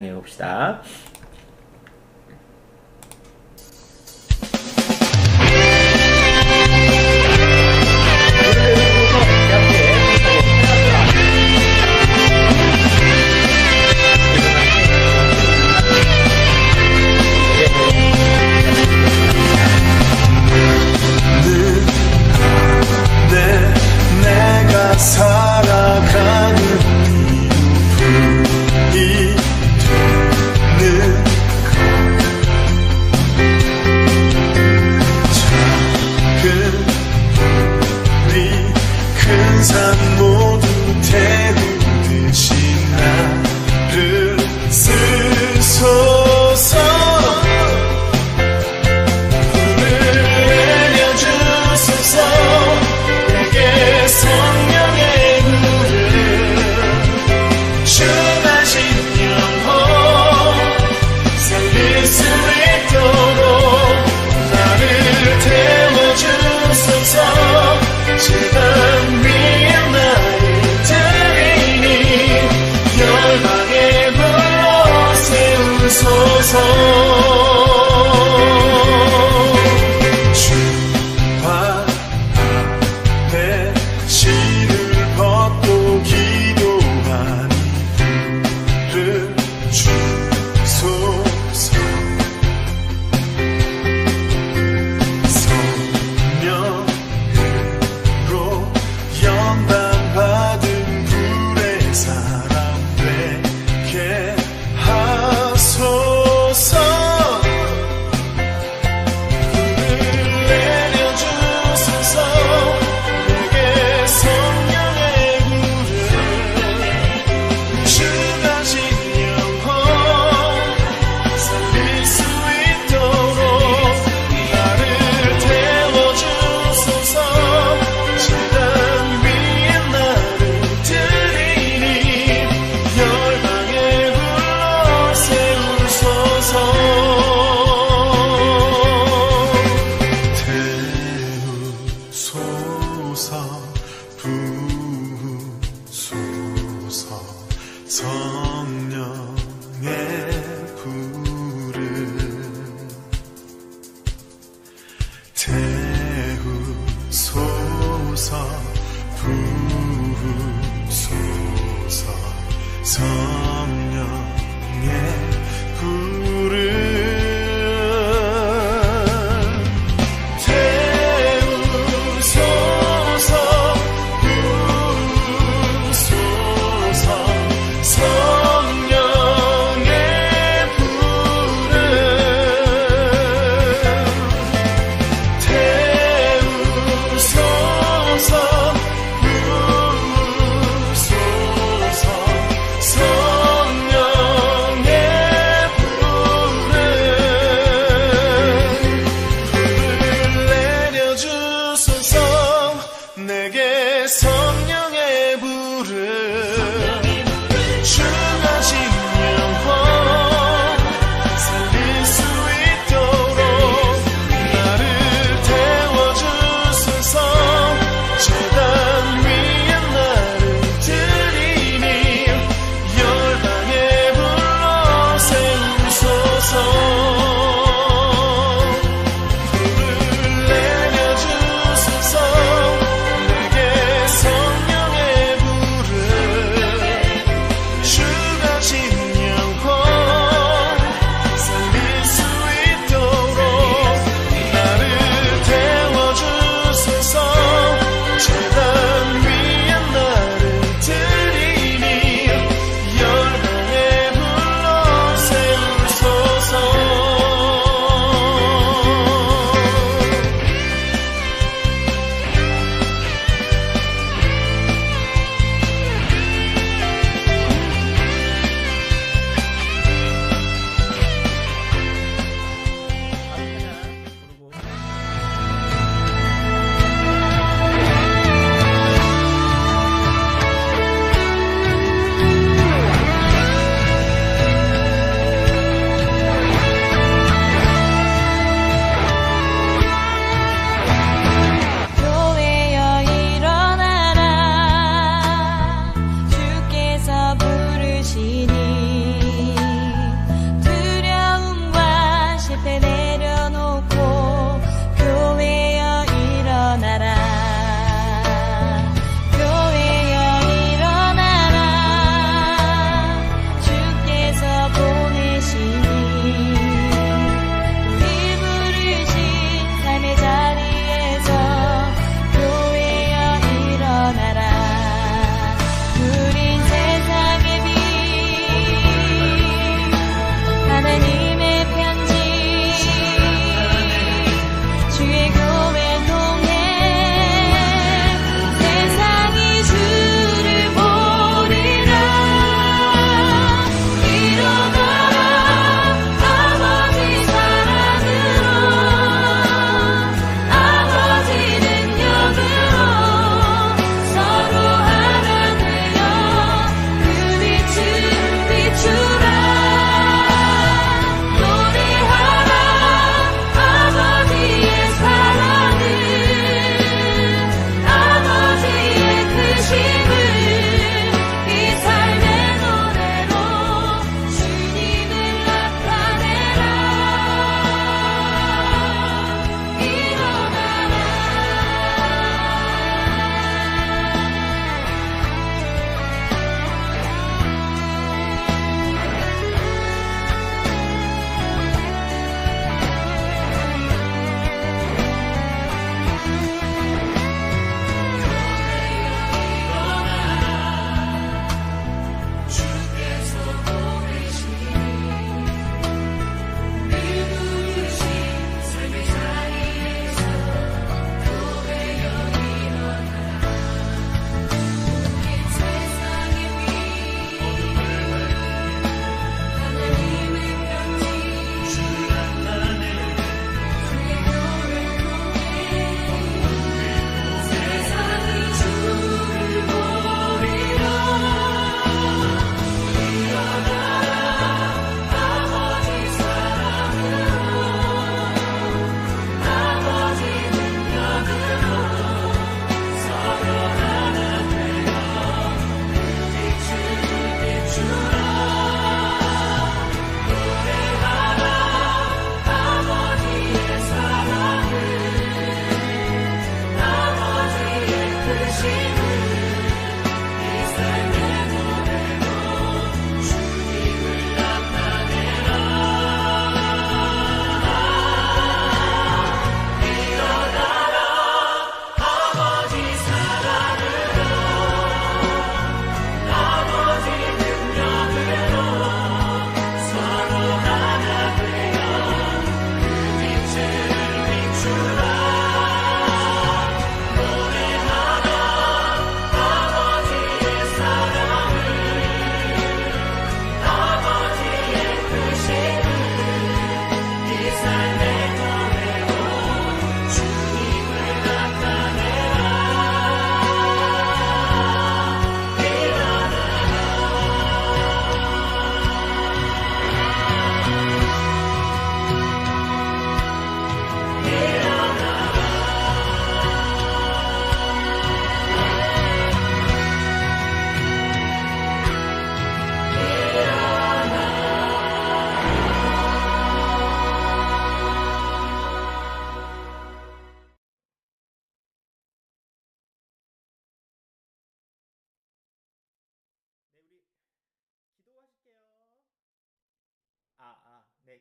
해봅시다. 내가 살아가는 이유이 되는 작은 우리 큰 산 모두 태우듯이 나를 쓰소서. 성령의 물을 주가신 영혼 살릴 수 있도록 나를 태워주소서. 지단 위에 나를 드리니 열방에 불러 세우소서. 주가신 영혼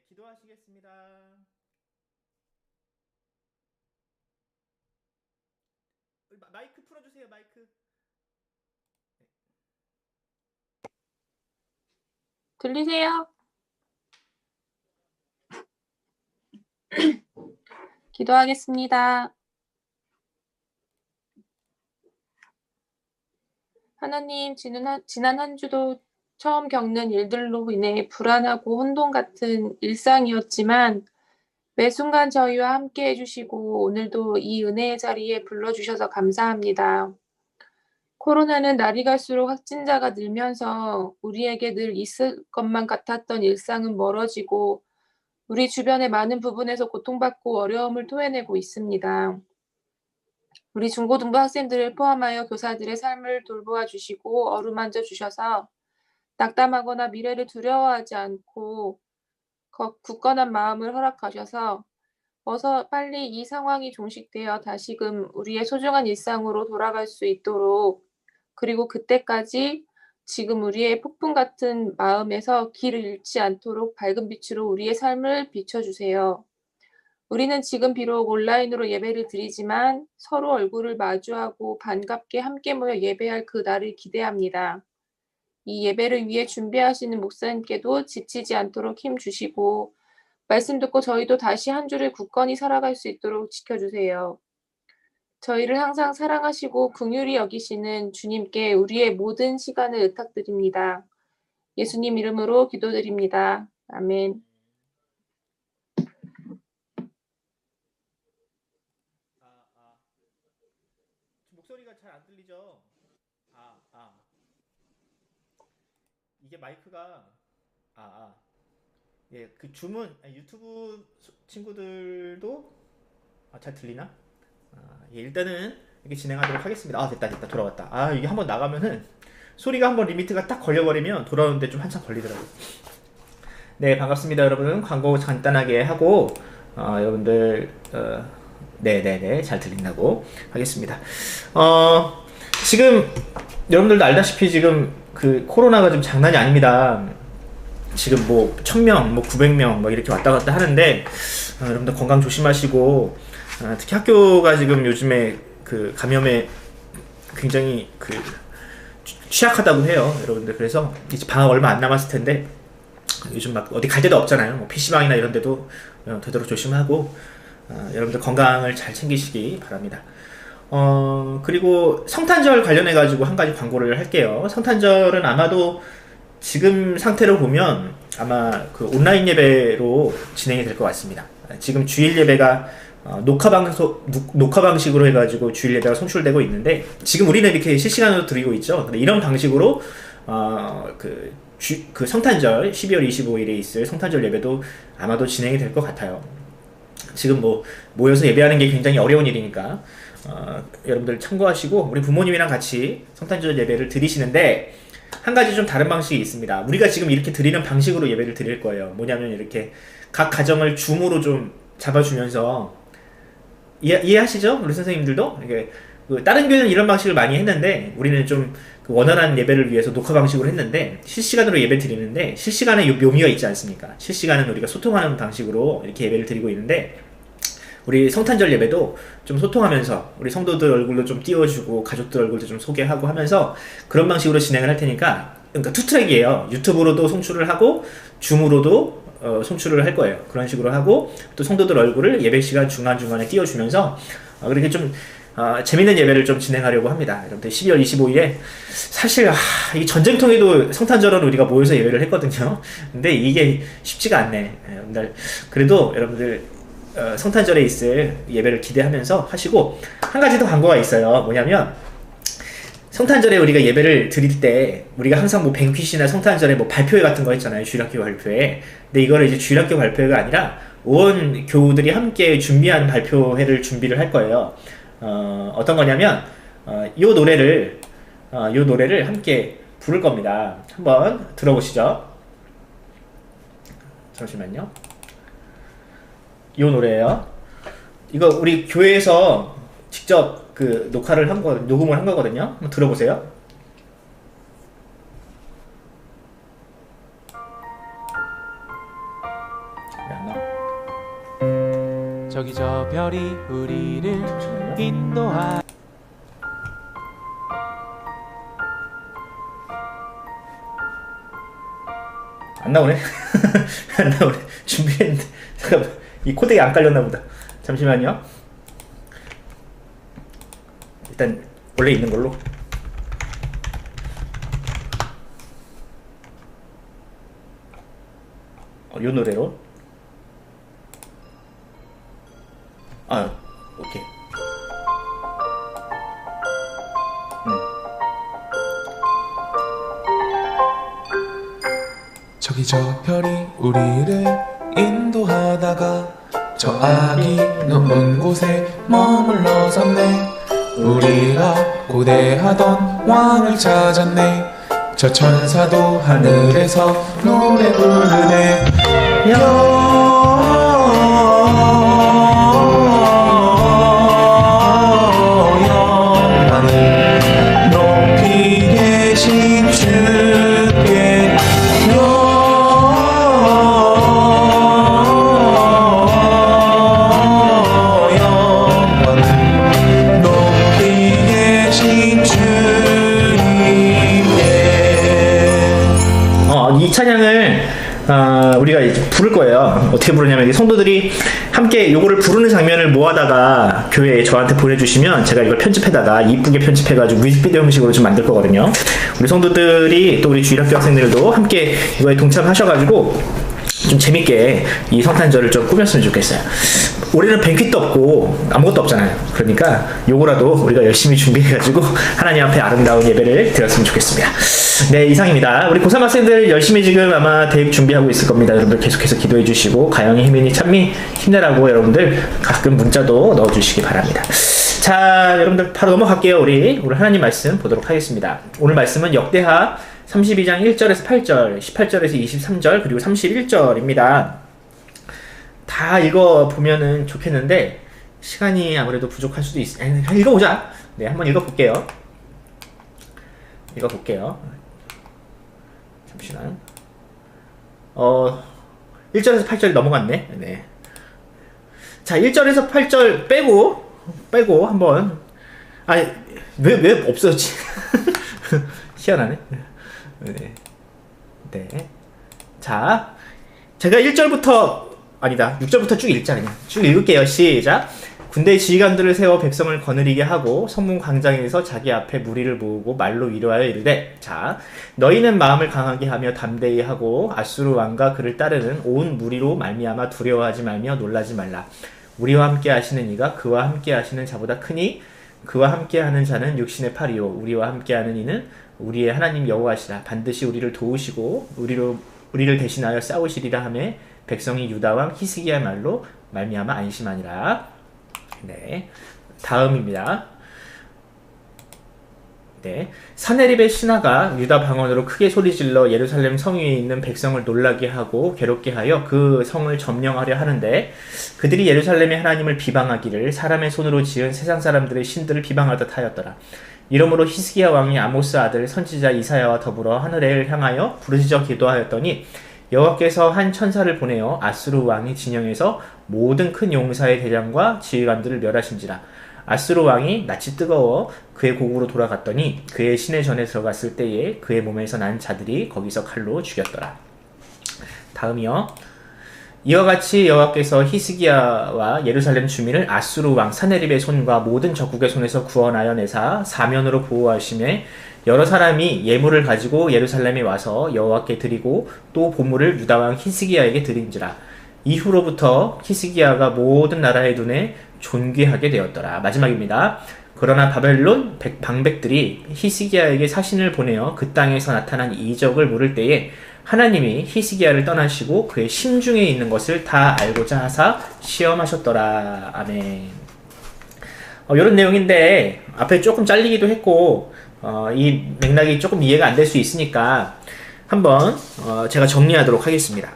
기도하시겠습니다. 마이크 풀어주세요. 마이크. 들리세요? 기도하겠습니다. 하나님, 지난 한 주도 처음 겪는 일들로 인해 불안하고 혼돈 같은 일상이었지만 매 순간 저희와 함께 해주시고 오늘도 이 은혜의 자리에 불러주셔서 감사합니다. 코로나는 날이 갈수록 확진자가 늘면서 우리에게 늘 있을 것만 같았던 일상은 멀어지고 우리 주변의 많은 부분에서 고통받고 어려움을 토해내고 있습니다. 우리 중고등부 학생들을 포함하여 교사들의 삶을 돌보아 주시고 어루만져 주셔서 낙담하거나 미래를 두려워하지 않고 굳건한 마음을 허락하셔서 어서 빨리 이 상황이 종식되어 다시금 우리의 소중한 일상으로 돌아갈 수 있도록 그리고 그때까지 지금 우리의 폭풍 같은 마음에서 길을 잃지 않도록 밝은 빛으로 우리의 삶을 비춰주세요. 우리는 지금 비록 온라인으로 예배를 드리지만 서로 얼굴을 마주하고 반갑게 함께 모여 예배할 그 날을 기대합니다. 이 예배를 위해 준비하시는 목사님께도 지치지 않도록 힘 주시고 말씀 듣고 저희도 다시 한 주를 굳건히 살아갈 수 있도록 지켜주세요. 저희를 항상 사랑하시고 긍휼히 여기시는 주님께 우리의 모든 시간을 의탁드립니다. 예수님 이름으로 기도드립니다. 아멘. 목소리가 잘 안 들리죠? 이게 마이크가 예, 그 줌은 유튜브 친구들도 잘 들리나? 예, 일단은 이렇게 진행하도록 하겠습니다. 됐다 돌아왔다. 이게 한번 나가면은 소리가 한번 리미트가 딱 걸려버리면 돌아오는데 좀 한참 걸리더라고요. 네, 반갑습니다 여러분. 광고 간단하게 하고 여러분들 네네네 잘 들린다고 하겠습니다. 지금 여러분들도 알다시피 지금 그 코로나가 좀 장난이 아닙니다. 지금 뭐 1000명, 뭐 900명 뭐 이렇게 왔다 갔다 하는데 여러분들 건강 조심하시고 특히 학교가 지금 요즘에 그 감염에 굉장히 그 취약하다고 해요, 여러분들. 그래서 이제 방학 얼마 안 남았을 텐데 요즘 막 어디 갈 데도 없잖아요. 뭐 PC방이나 이런 데도 되도록 조심하고 여러분들 건강을 잘 챙기시기 바랍니다. 그리고 성탄절 관련해 가지고 한 가지 광고를 할게요. 성탄절은 아마도 지금 상태로 보면 아마 그 온라인 예배로 진행이 될 것 같습니다. 지금 주일 예배가 녹화 방식으로 해가지고 주일 예배가 송출되고 있는데 지금 우리는 이렇게 실시간으로 드리고 있죠. 근데 이런 방식으로 그 성탄절 12월 25일에 있을 성탄절 예배도 아마도 진행이 될 것 같아요. 지금 뭐 모여서 예배하는 게 굉장히 어려운 일이니까 여러분들 참고하시고 우리 부모님이랑 같이 성탄절 예배를 드리시는데 한 가지 좀 다른 방식이 있습니다. 우리가 지금 이렇게 드리는 방식으로 예배를 드릴 거예요. 뭐냐면 이렇게 각 가정을 줌으로 좀 잡아주면서 이해하시죠? 우리 선생님들도 이게 다른 교회는 이런 방식을 많이 했는데 우리는 좀 그 원활한 예배를 위해서 녹화 방식으로 했는데 실시간으로 예배 드리는데 실시간에 묘미가 있지 않습니까? 실시간은 우리가 소통하는 방식으로 이렇게 예배를 드리고 있는데 우리 성탄절 예배도 좀 소통하면서 우리 성도들 얼굴도 좀 띄워주고 가족들 얼굴도 좀 소개하고 하면서 그런 방식으로 진행을 할 테니까 그러니까 투트랙이에요. 유튜브로도 송출을 하고 줌으로도 송출을 할 거예요. 그런 식으로 하고 또 성도들 얼굴을 예배 시간 중간중간에 띄워주면서 그렇게 좀 재밌는 예배를 좀 진행하려고 합니다. 여러분들 12월 25일에 사실 이 전쟁통에도 성탄절은 우리가 모여서 예배를 했거든요. 근데 이게 쉽지가 않네. 여러분들 그래도 여러분들 성탄절에 있을 예배를 기대하면서 하시고 한 가지 더 광고가 있어요. 뭐냐면 성탄절에 우리가 예배를 드릴 때 우리가 항상 뭐 뱅퀴시나 성탄절에 뭐 발표회 같은 거 했잖아요. 주일학교 발표회. 근데 이거를 이제 주일학교 발표회가 아니라 온 교우들이 함께 준비한 발표회를 준비를 할 거예요. 어떤 거냐면 요 노래를 함께 부를 겁니다. 한번 들어보시죠. 잠시만요. 요 노래예요. 이거 우리 교회에서 직접 그 녹음을 한 거거든요. 한번 들어보세요. 안 나와. 저기 저 별이 우리를 잠시만요. 인도하. 안 나오네. 안 나오네. 준비했는데 잠깐만, 이 코덱이 안 깔렸나 보다. 잠시만요. 일단 원래 있는 걸로. 요 노래로. 아, 오케이. 저기 저 별이 우리를 인도하다가 저 아기 눈먼 곳에 머물러섰네. 우리가 고대하던 왕을 찾았네. 저 천사도 하늘에서 노래 부르네. 영원히 높이 계신 주께 영원히 높이 계신 주님께. 이 찬양을 우리가 이제 부를 거예요. 어떻게 부르냐면, 성도들이 함께 요거를 부르는 장면을 모아다가 교회에 저한테 보내주시면 제가 이걸 편집해다가 이쁘게 편집해가지고 뮤직비디오 형식으로 좀 만들 거거든요. 우리 성도들이 또 우리 주일학교 학생들도 함께 이거에 동참하셔가지고 좀 재밌게 이 성탄절을 좀 꾸몄으면 좋겠어요. 올해는 뱅퀴도 없고 아무것도 없잖아요. 그러니까 요거라도 우리가 열심히 준비해가지고 하나님 앞에 아름다운 예배를 드렸으면 좋겠습니다. 네, 이상입니다. 우리 고3 학생들 열심히 지금 아마 대입 준비하고 있을 겁니다. 여러분들 계속해서 기도해 주시고, 가영이, 혜민이, 찬미 힘내라고 여러분들 가끔 문자도 넣어주시기 바랍니다. 자, 여러분들 바로 넘어갈게요. 우리 하나님 말씀 보도록 하겠습니다. 오늘 말씀은 역대하 32장 1절에서 8절, 18절에서 23절, 그리고 31절입니다. 다 읽어보면은 좋겠는데 시간이 아무래도 부족할 수도 있어요. 읽어보자. 네, 한번 읽어볼게요. 잠시만. 1절에서 8절이 넘어갔네. 네. 자, 1절에서 8절 빼고 한번. 아니, 왜 없어졌지? 희한하네. 네. 네. 자, 제가 1절부터 아니다, 6절부터 쭉 읽자. 그냥 쭉 읽을게요. 시작. 군대의 지휘관들을 세워 백성을 거느리게 하고 성문 광장에서 자기 앞에 무리를 모으고 말로 위로하여 이르되, 자, 너희는 마음을 강하게 하며 담대히 하고 아수르 왕과 그를 따르는 온 무리로 말미암아 두려워하지 말며 놀라지 말라. 우리와 함께 하시는 이가 그와 함께 하시는 자보다 크니 그와 함께 하는 자는 육신의 팔이요 우리와 함께 하는 이는 우리의 하나님 여호와시라. 반드시 우리를 도우시고 우리를 대신하여 싸우시리라 하며 백성이 유다 왕 히스기야 말로 말미암아 안심하니라. 네, 다음입니다. 네, 사네립의 신하가 유다 방언으로 크게 소리질러 예루살렘 성 위에 있는 백성을 놀라게 하고 괴롭게 하여 그 성을 점령하려 하는데, 그들이 예루살렘의 하나님을 비방하기를 사람의 손으로 지은 세상 사람들의 신들을 비방하듯 하였더라. 이러므로 히스기야 왕이 아모스 아들 선지자 이사야와 더불어 하늘을 향하여 부르짖어 기도하였더니 여호와께서 한 천사를 보내어 아수르 왕이 진영에서 모든 큰 용사의 대장과 지휘관들을 멸하신지라. 아수르 왕이 낯이 뜨거워 그의 고국으로 돌아갔더니 그의 시내 전에 들어갔을 때에 그의 몸에서 난 자들이 거기서 칼로 죽였더라. 다음이요. 이와 같이 여호와께서 히스기야와 예루살렘 주민을 아수르 왕 사네립의 손과 모든 적국의 손에서 구원하여 내사 사면으로 보호하심에 여러 사람이 예물을 가지고 예루살렘에 와서 여호와께 드리고 또 보물을 유다 왕 히스기야에게 드린지라. 이후로부터 히스기야가 모든 나라의 눈에 존귀하게 되었더라. 마지막입니다. 그러나 바벨론 방백들이 히스기야에게 사신을 보내어 그 땅에서 나타난 이적을 물을 때에 하나님이 히스기야를 떠나시고 그의 심중에 있는 것을 다 알고자 하사 시험하셨더라. 아멘. 이런 내용인데 앞에 조금 잘리기도 했고 이 맥락이 조금 이해가 안 될 수 있으니까 한번 제가 정리하도록 하겠습니다.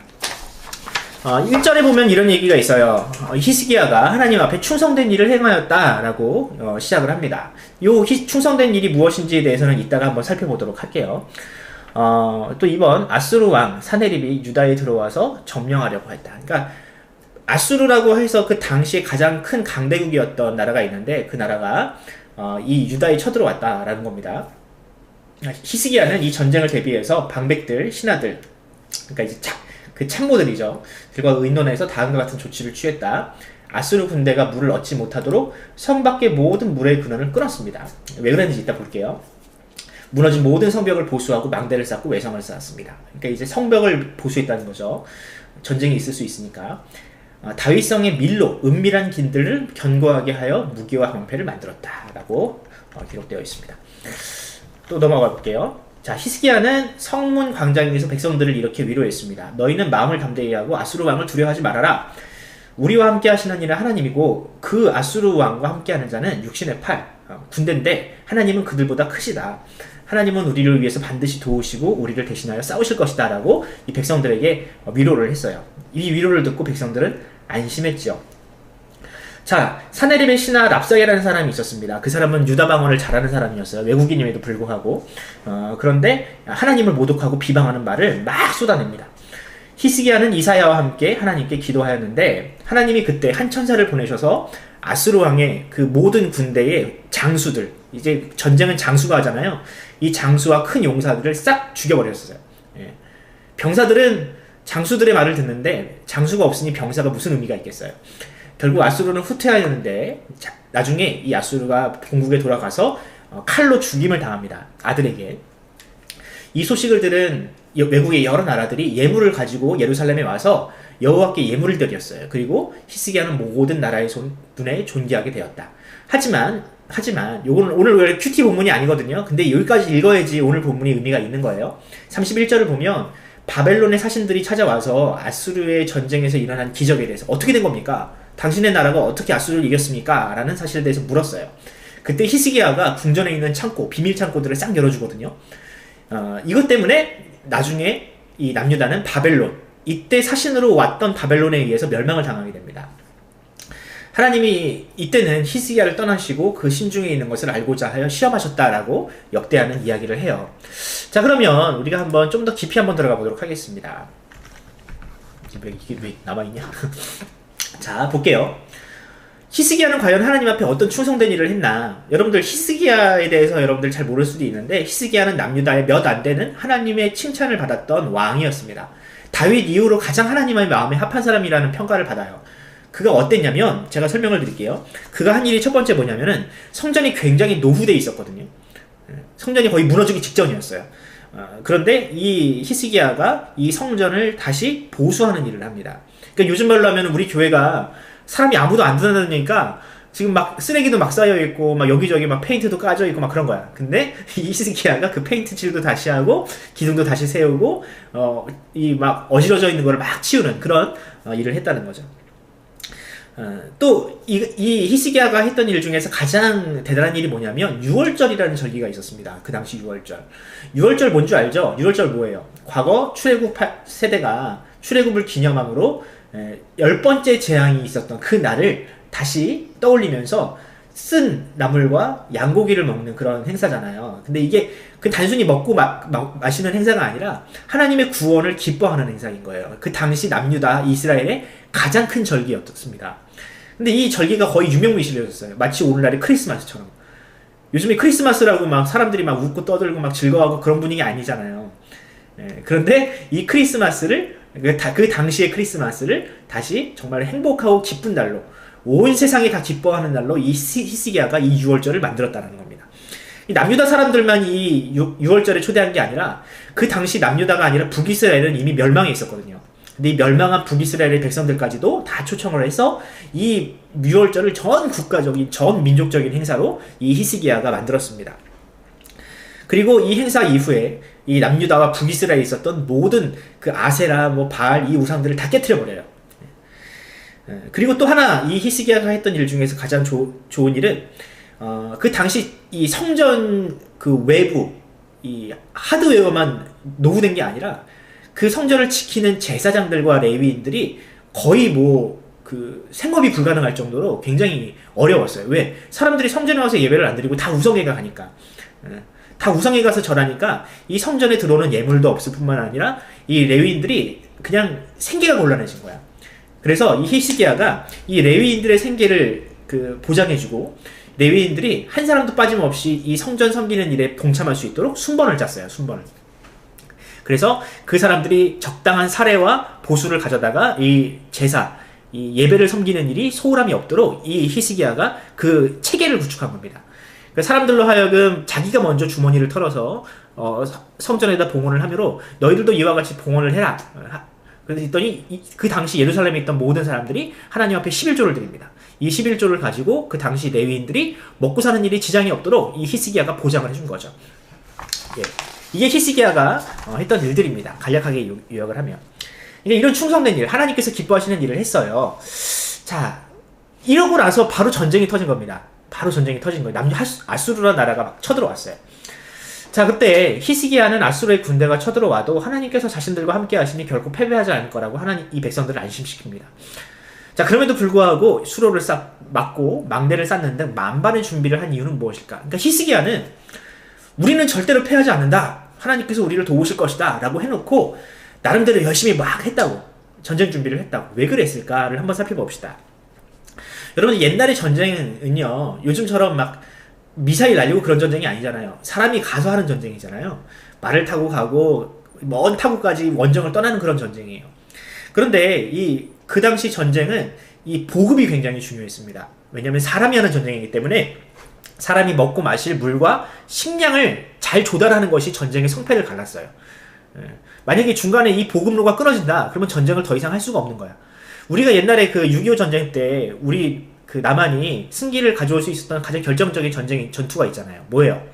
1절에 보면 이런 얘기가 있어요. 히스기야가 하나님 앞에 충성된 일을 행하였다라고 시작을 합니다. 이 충성된 일이 무엇인지에 대해서는 이따가 한번 살펴보도록 할게요. 또 이번 아수르 왕 사네립이 유다에 들어와서 점령하려고 했다. 그러니까 아수르라고 해서 그 당시에 가장 큰 강대국이었던 나라가 있는데 그 나라가 이 유다에 쳐들어왔다라는 겁니다. 히스기야는 이 전쟁을 대비해서 방백들, 신하들, 그러니까 이제 그 참모들이죠. 들과 의논해서 다음과 같은 조치를 취했다. 아수르 군대가 물을 얻지 못하도록 성 밖의 모든 물의 근원을 끊었습니다. 왜 그랬는지 이따 볼게요. 무너진 모든 성벽을 보수하고 망대를 쌓고 외성을 쌓았습니다. 그러니까 이제 성벽을 보수했다는 거죠. 전쟁이 있을 수 있으니까. 다윗성의 밀로, 은밀한 길들을 견고하게 하여 무기와 방패를 만들었다라고 기록되어 있습니다. 또 넘어가 볼게요. 자, 히스기야는 성문 광장에서 백성들을 이렇게 위로했습니다. 너희는 마음을 담대히 하고 아수르 왕을 두려워하지 말아라. 우리와 함께 하시는 이는 하나님이고 그 아수르 왕과 함께 하는 자는 육신의 팔, 군대인데 하나님은 그들보다 크시다. 하나님은 우리를 위해서 반드시 도우시고 우리를 대신하여 싸우실 것이다 라고 이 백성들에게 위로를 했어요. 이 위로를 듣고 백성들은 안심했죠. 자, 사네립의 신하 랍사게라는 사람이 있었습니다. 그 사람은 유다 방언을 잘하는 사람이었어요. 외국인임에도 불구하고. 그런데 하나님을 모독하고 비방하는 말을 막 쏟아냅니다. 히스기야는 이사야와 함께 하나님께 기도하였는데 하나님이 그때 한 천사를 보내셔서 아수르 왕의 그 모든 군대의 장수들, 이제 전쟁은 장수가 하잖아요. 이 장수와 큰 용사들을 싹 죽여버렸어요. 예. 병사들은 장수들의 말을 듣는데 장수가 없으니 병사가 무슨 의미가 있겠어요. 결국 아수르는 후퇴하였는데 나중에 이 아수르가 본국에 돌아가서 칼로 죽임을 당합니다. 아들에게. 이 소식을 들은 외국의 여러 나라들이 예물을 가지고 예루살렘에 와서 여호와께 예물을 드렸어요. 그리고 히스기야는 모든 나라의 눈에 존귀하게 되었다. 하지만 요거는 오늘 원래 큐티 본문이 아니거든요. 근데 여기까지 읽어야지 오늘 본문이 의미가 있는 거예요. 31절을 보면 바벨론의 사신들이 찾아와서 아수르의 전쟁에서 일어난 기적에 대해서 어떻게 된 겁니까? 당신의 나라가 어떻게 아수르를 이겼습니까? 라는 사실에 대해서 물었어요. 그때 히스기야가 궁전에 있는 창고, 비밀 창고들을 싹 열어주거든요. 이것 때문에 나중에 이 남유다는 바벨론, 이때 사신으로 왔던 바벨론에 의해서 멸망을 당하게 됩니다. 하나님이 이때는 히스기야를 떠나시고 그 심중에 있는 것을 알고자 하여 시험하셨다라고 역대하는 이야기를 해요. 자, 그러면 우리가 한번 좀 더 깊이 한번 들어가 보도록 하겠습니다. 이게 왜 남아있냐? 자, 볼게요. 히스기야는 과연 하나님 앞에 어떤 충성된 일을 했나? 여러분들 히스기야에 대해서 여러분들 잘 모를 수도 있는데 히스기야는 남유다의 몇 안 되는 하나님의 칭찬을 받았던 왕이었습니다. 다윗 이후로 가장 하나님의 마음에 합한 사람이라는 평가를 받아요. 그가 어땠냐면 제가 설명을 드릴게요. 그가 한 일이 첫 번째 뭐냐면은 성전이 굉장히 노후되어 있었거든요. 성전이 거의 무너지기 직전이었어요. 그런데 이 히스기야가 이 성전을 다시 보수하는 일을 합니다. 그러니까 요즘 말로 하면 우리 교회가 사람이 아무도 안 들어다니니까 지금 막 쓰레기도 막 쌓여있고 막 여기저기 막 페인트도 까져있고 막 그런 거야. 근데 이 히스기야가 그 페인트 칠도 다시 하고 기둥도 다시 세우고 이 막 어지러져 있는 거를 막 치우는 그런 일을 했다는 거죠. 또 이 히스기야가 했던 일 중에서 가장 대단한 일이 뭐냐면 유월절이라는 절기가 있었습니다. 그 당시 유월절. 유월절 뭔지 알죠? 유월절 뭐예요? 과거 출애굽 세대가 출애굽을 기념함으로 10번째 재앙이 있었던 그 날을 다시 떠올리면서 쓴 나물과 양고기를 먹는 그런 행사잖아요. 근데 이게 그 단순히 먹고 마시는 행사가 아니라 하나님의 구원을 기뻐하는 행사인 거예요. 그 당시 남유다 이스라엘의 가장 큰 절기였습니다. 근데 이 절기가 거의 유명무실해졌어요. 마치 오늘날의 크리스마스처럼. 요즘에 크리스마스라고 막 사람들이 막 웃고 떠들고 막 즐거워하고 그런 분위기 아니잖아요. 그런데 이 크리스마스를 그 당시의 크리스마스를 다시 정말 행복하고 기쁜 날로 온 세상이 다 기뻐하는 날로 이 히스기야가 이 유월절을 만들었다는 겁니다. 이 남유다 사람들만 이 유월절에 초대한 게 아니라 그 당시 남유다가 아니라 북이스라엘은 이미 멸망해 있었거든요. 근데 이 멸망한 북이스라엘의 백성들까지도 다 초청을 해서 이 유월절을 전 국가적인 전 민족적인 행사로 이 히스기야가 만들었습니다. 그리고 이 행사 이후에 이 남유다와 북이스라엘에 있었던 모든 그 아세라, 뭐 바알 이 우상들을 다 깨트려 버려요. 그리고 또 하나 이 히스기야가 했던 일 중에서 가장 좋은 일은 그 당시 이 성전 그 외부 이 하드웨어만 노후된 게 아니라 그 성전을 지키는 제사장들과 레위인들이 거의 뭐 그 생업이 불가능할 정도로 굉장히 어려웠어요. 왜? 사람들이 성전에 와서 예배를 안 드리고 다 우상에가 가니까. 다 우상에 가서 절하니까 이 성전에 들어오는 예물도 없을 뿐만 아니라 이 레위인들이 그냥 생계가 곤란해진 거야. 그래서 이 히스기야가 이 레위인들의 생계를 보장해주고 레위인들이 한 사람도 빠짐없이 이 성전 섬기는 일에 동참할 수 있도록 순번을 짰어요. 순번을. 그래서 그 사람들이 적당한 사례와 보수를 가져다가 이 제사, 이 예배를 섬기는 일이 소홀함이 없도록 이 히스기야가 그 체계를 구축한 겁니다. 그러니까 사람들로 하여금 자기가 먼저 주머니를 털어서 성전에다 봉헌을 하므로 너희들도 이와 같이 봉헌을 해라. 그래서 했더니 그 당시 예루살렘에 있던 모든 사람들이 하나님 앞에 11조를 드립니다. 이 11조를 가지고 그 당시 레위인들이 먹고 사는 일이 지장이 없도록 이 히스기야가 보장을 해준 거죠. 예. 이게 히스기야가 했던 일들입니다. 간략하게 요약을 하면. 그러니까 이런 충성된 일, 하나님께서 기뻐하시는 일을 했어요. 자, 이러고 나서 바로 전쟁이 터진 겁니다. 바로 전쟁이 터진 거예요. 아수르라는 나라가 막 쳐들어왔어요. 자, 그때 히스기야는 아수르의 군대가 쳐들어와도 하나님께서 자신들과 함께 하시니 결코 패배하지 않을 거라고 하나님 이 백성들을 안심시킵니다. 자, 그럼에도 불구하고 수로를 막고 망대를 쌓는 등 만반의 준비를 한 이유는 무엇일까? 그러니까 히스기야는 우리는 절대로 패하지 않는다. 하나님께서 우리를 도우실 것이다. 라고 해놓고 나름대로 열심히 막 했다고. 전쟁 준비를 했다고. 왜 그랬을까를 한번 살펴봅시다. 여러분, 옛날의 전쟁은요, 요즘처럼 막 미사일 날리고 그런 전쟁이 아니잖아요. 사람이 가서 하는 전쟁이잖아요. 말을 타고 가고 먼 타고까지 원정을 떠나는 그런 전쟁이에요. 그런데 그 당시 전쟁은 이 보급이 굉장히 중요했습니다. 왜냐하면 사람이 하는 전쟁이기 때문에 사람이 먹고 마실 물과 식량을 잘 조달하는 것이 전쟁의 성패를 갈랐어요. 만약에 중간에 이 보급로가 끊어진다, 그러면 전쟁을 더 이상 할 수가 없는 거야. 우리가 옛날에 6.25 전쟁 때 우리 남한이 승기를 가져올 수 있었던 가장 결정적인 전투가 있잖아요. 뭐예요?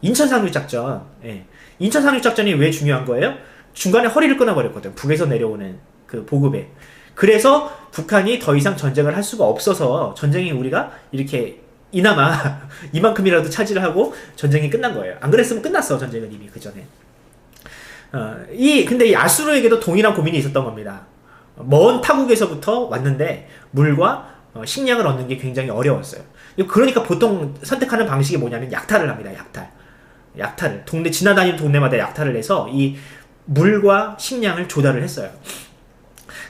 인천 상륙작전. 예. 인천 상륙작전이 왜 중요한 거예요? 중간에 허리를 끊어버렸거든. 북에서 내려오는 그 보급에. 그래서 북한이 더 이상 전쟁을 할 수가 없어서 전쟁이 우리가 이렇게 이나마 이만큼이라도 차지를 하고 전쟁이 끝난 거예요. 안 그랬으면 끝났어, 전쟁은 이미 그 전에. 근데 이 아수르에게도 동일한 고민이 있었던 겁니다. 먼 타국에서부터 왔는데 물과 식량을 얻는 게 굉장히 어려웠어요. 그러니까 보통 선택하는 방식이 뭐냐면 약탈을 합니다. 약탈을. 지나다니는 동네마다 약탈을 해서 이 물과 식량을 조달을 했어요.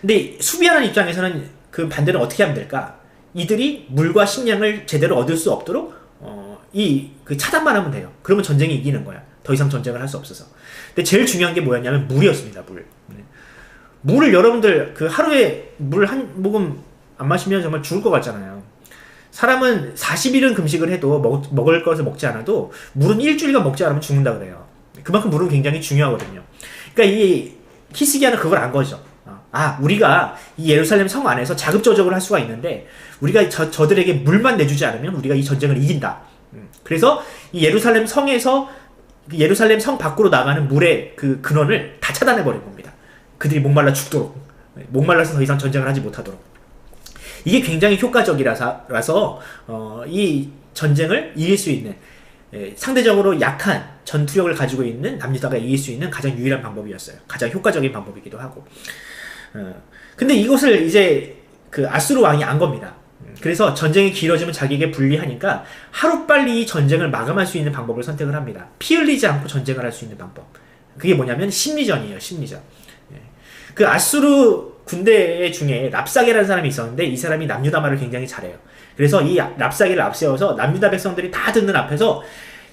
근데 수비하는 입장에서는 그 반대는 어떻게 하면 될까? 이들이 물과 식량을 제대로 얻을 수 없도록 차단만 하면 돼요. 그러면 전쟁이 이기는 거야. 더 이상 전쟁을 할 수 없어서. 근데 제일 중요한 게 뭐였냐면 물이었습니다. 물을 여러분들 하루에 물 한 모금 안 마시면 정말 죽을 것 같잖아요. 사람은 40일은 금식을 해도 먹을 것을 먹지 않아도 물은 일주일간 먹지 않으면 죽는다 그래요. 그만큼 물은 굉장히 중요하거든요. 그러니까 이 히스기야는 그걸 안 거죠. 우리가 이 예루살렘 성 안에서 자급조적을 할 수가 있는데 우리가 저들에게 물만 내주지 않으면 우리가 이 전쟁을 이긴다. 그래서 이 예루살렘 성에서 예루살렘 성 밖으로 나가는 물의 그 근원을 다 차단해버린 겁니다. 그들이 목말라 죽도록, 목말라서 더 이상 전쟁을 하지 못하도록. 이게 굉장히 효과적이라서 이 전쟁을 이길 수 있는, 상대적으로 약한 전투력을 가지고 있는 남유다가 이길 수 있는 가장 유일한 방법이었어요. 가장 효과적인 방법이기도 하고. 근데 이것을 이제 아수르 왕이 안 겁니다. 그래서 전쟁이 길어지면 자기에게 불리하니까 하루빨리 이 전쟁을 마감할 수 있는 방법을 선택을 합니다. 피 흘리지 않고 전쟁을 할 수 있는 방법. 그게 뭐냐면 심리전이에요. 심리전. 그 아수르 군대 중에 랍사게라는 사람이 있었는데 이 사람이 남유다 말을 굉장히 잘해요. 그래서 이 랍사게를 앞세워서 남유다 백성들이 다 듣는 앞에서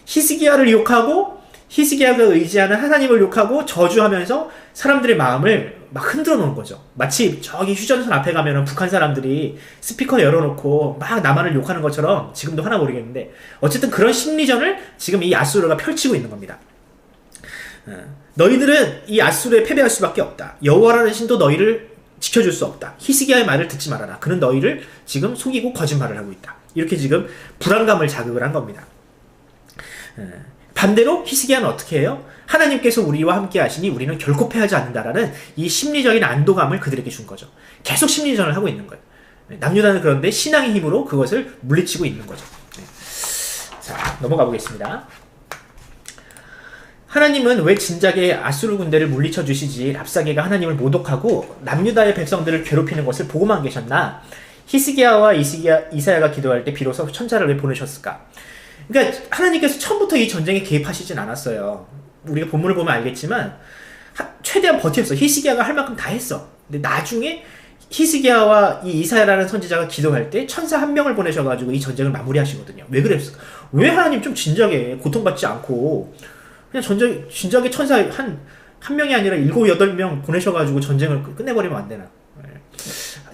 히스기야를 욕하고 히스기야가 의지하는 하나님을 욕하고 저주하면서 사람들의 마음을 막 흔들어 놓은 거죠. 마치 저기 휴전선 앞에 가면은 북한 사람들이 스피커 열어놓고 막 남한을 욕하는 것처럼, 지금도 하나 모르겠는데 어쨌든 그런 심리전을 지금 이 아수르가 펼치고 있는 겁니다. 너희들은 이 아수르에 패배할 수밖에 없다. 여호와라는 신도 너희를 지켜줄 수 없다. 히스기야의 말을 듣지 말아라. 그는 너희를 지금 속이고 거짓말을 하고 있다. 이렇게 지금 불안감을 자극을 한 겁니다. 반대로 히스기야는 어떻게 해요? 하나님께서 우리와 함께 하시니 우리는 결코 패하지 않는다라는 이 심리적인 안도감을 그들에게 준 거죠. 계속 심리전을 하고 있는 거예요. 남유다는 그런데 신앙의 힘으로 그것을 물리치고 있는 거죠. 자, 넘어가 보겠습니다. 하나님은 왜 진작에 아수르 군대를 물리쳐 주시지 랍사게가 하나님을 모독하고 남유다의 백성들을 괴롭히는 것을 보고만 계셨나? 히스기야와 이사야가 기도할 때 비로소 천사를 왜 보내셨을까? 그러니까 하나님께서 처음부터 이 전쟁에 개입하시진 않았어요. 우리가 본문을 보면 알겠지만 최대한 버텼어. 히스기야가 할 만큼 다 했어. 근데 나중에 히스기야와 이 이사야라는 선지자가 기도할 때 천사 한 명을 보내셔가지고 이 전쟁을 마무리하시거든요. 왜 그랬을까? 왜 하나님 좀 진작에 고통받지 않고 그냥 진작에 천사 한 명이 아니라 7, 8명 보내셔가지고 전쟁을 끝내버리면 안 되나?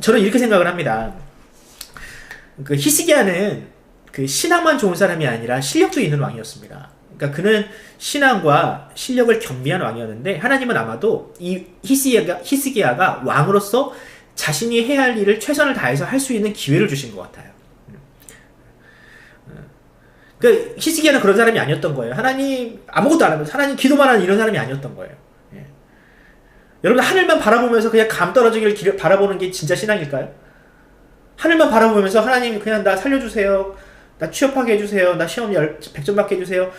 저는 이렇게 생각을 합니다. 그 히스기야는 그 신앙만 좋은 사람이 아니라 실력도 있는 왕이었습니다. 그러니까 그는 신앙과 실력을 겸비한 왕이었는데 하나님은 아마도 이 히스기야가 왕으로서 자신이 해야 할 일을 최선을 다해서 할 수 있는 기회를 주신 것 같아요. 그 히스기야는 그런 사람이 아니었던 거예요. 하나님 아무것도 안 하면서 하나님 기도만 하는 이런 사람이 아니었던 거예요. 예. 여러분 하늘만 바라보면서 그냥 감 떨어지길 바라보는 게 진짜 신앙일까요? 하늘만 바라보면서 하나님 그냥 나 살려주세요. 나 취업하게 해주세요. 나 시험 100점 받게 해주세요.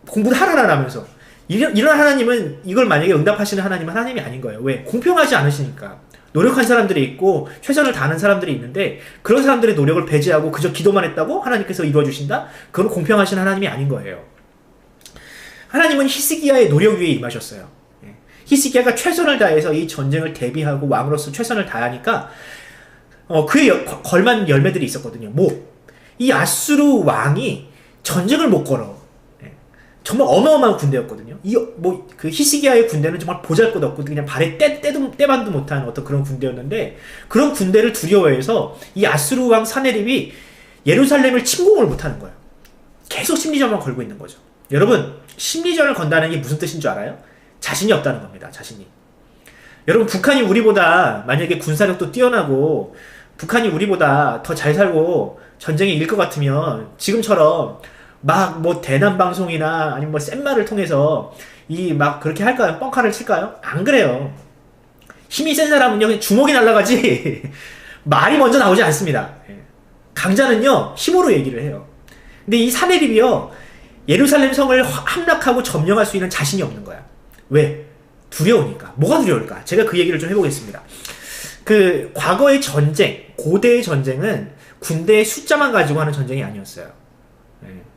공부를 하라라 하면서 이런 하나님은 이걸 만약에 응답하시는 하나님은 하나님이 아닌 거예요. 왜? 공평하지 않으시니까. 노력한 사람들이 있고 최선을 다하는 사람들이 있는데 그런 사람들의 노력을 배제하고 그저 기도만 했다고 하나님께서 이루어주신다? 그건 공평하신 하나님이 아닌 거예요. 하나님은 히스기야의 노력 위에 임하셨어요. 히스기야가 최선을 다해서 이 전쟁을 대비하고 왕으로서 최선을 다하니까 그에 걸맞는 열매들이 있었거든요. 이 아수르 왕이 전쟁을 못 걸어. 정말 어마어마한 군대였거든요. 그 히스기야의 군대는 정말 보잘것없고 그냥 발에 때반도 못한 어떤 그런 군대였는데 그런 군대를 두려워해서 이 아수르 왕 사네립이 예루살렘을 침공을 못하는 거예요. 계속 심리전만 걸고 있는 거죠. 여러분 심리전을 건다는 게 무슨 뜻인 줄 알아요? 자신이 없다는 겁니다. 자신이. 여러분 북한이 우리보다 만약에 군사력도 뛰어나고 북한이 우리보다 더 잘 살고 전쟁에 이길 것 같으면 지금처럼 막 대남방송이나 아니면 센 말을 통해서 그렇게 할까요? 뻥카를 칠까요? 안 그래요. 힘이 센 사람은요 그냥 주먹이 날아가지 말이 먼저 나오지 않습니다. 강자는요 힘으로 얘기를 해요. 근데 이 사네립이요 예루살렘 성을 함락하고 점령할 수 있는 자신이 없는 거야. 왜? 두려우니까. 뭐가 두려울까? 제가 그 얘기를 좀 해보겠습니다. 그 과거의 전쟁, 고대의 전쟁은 군대의 숫자만 가지고 하는 전쟁이 아니었어요.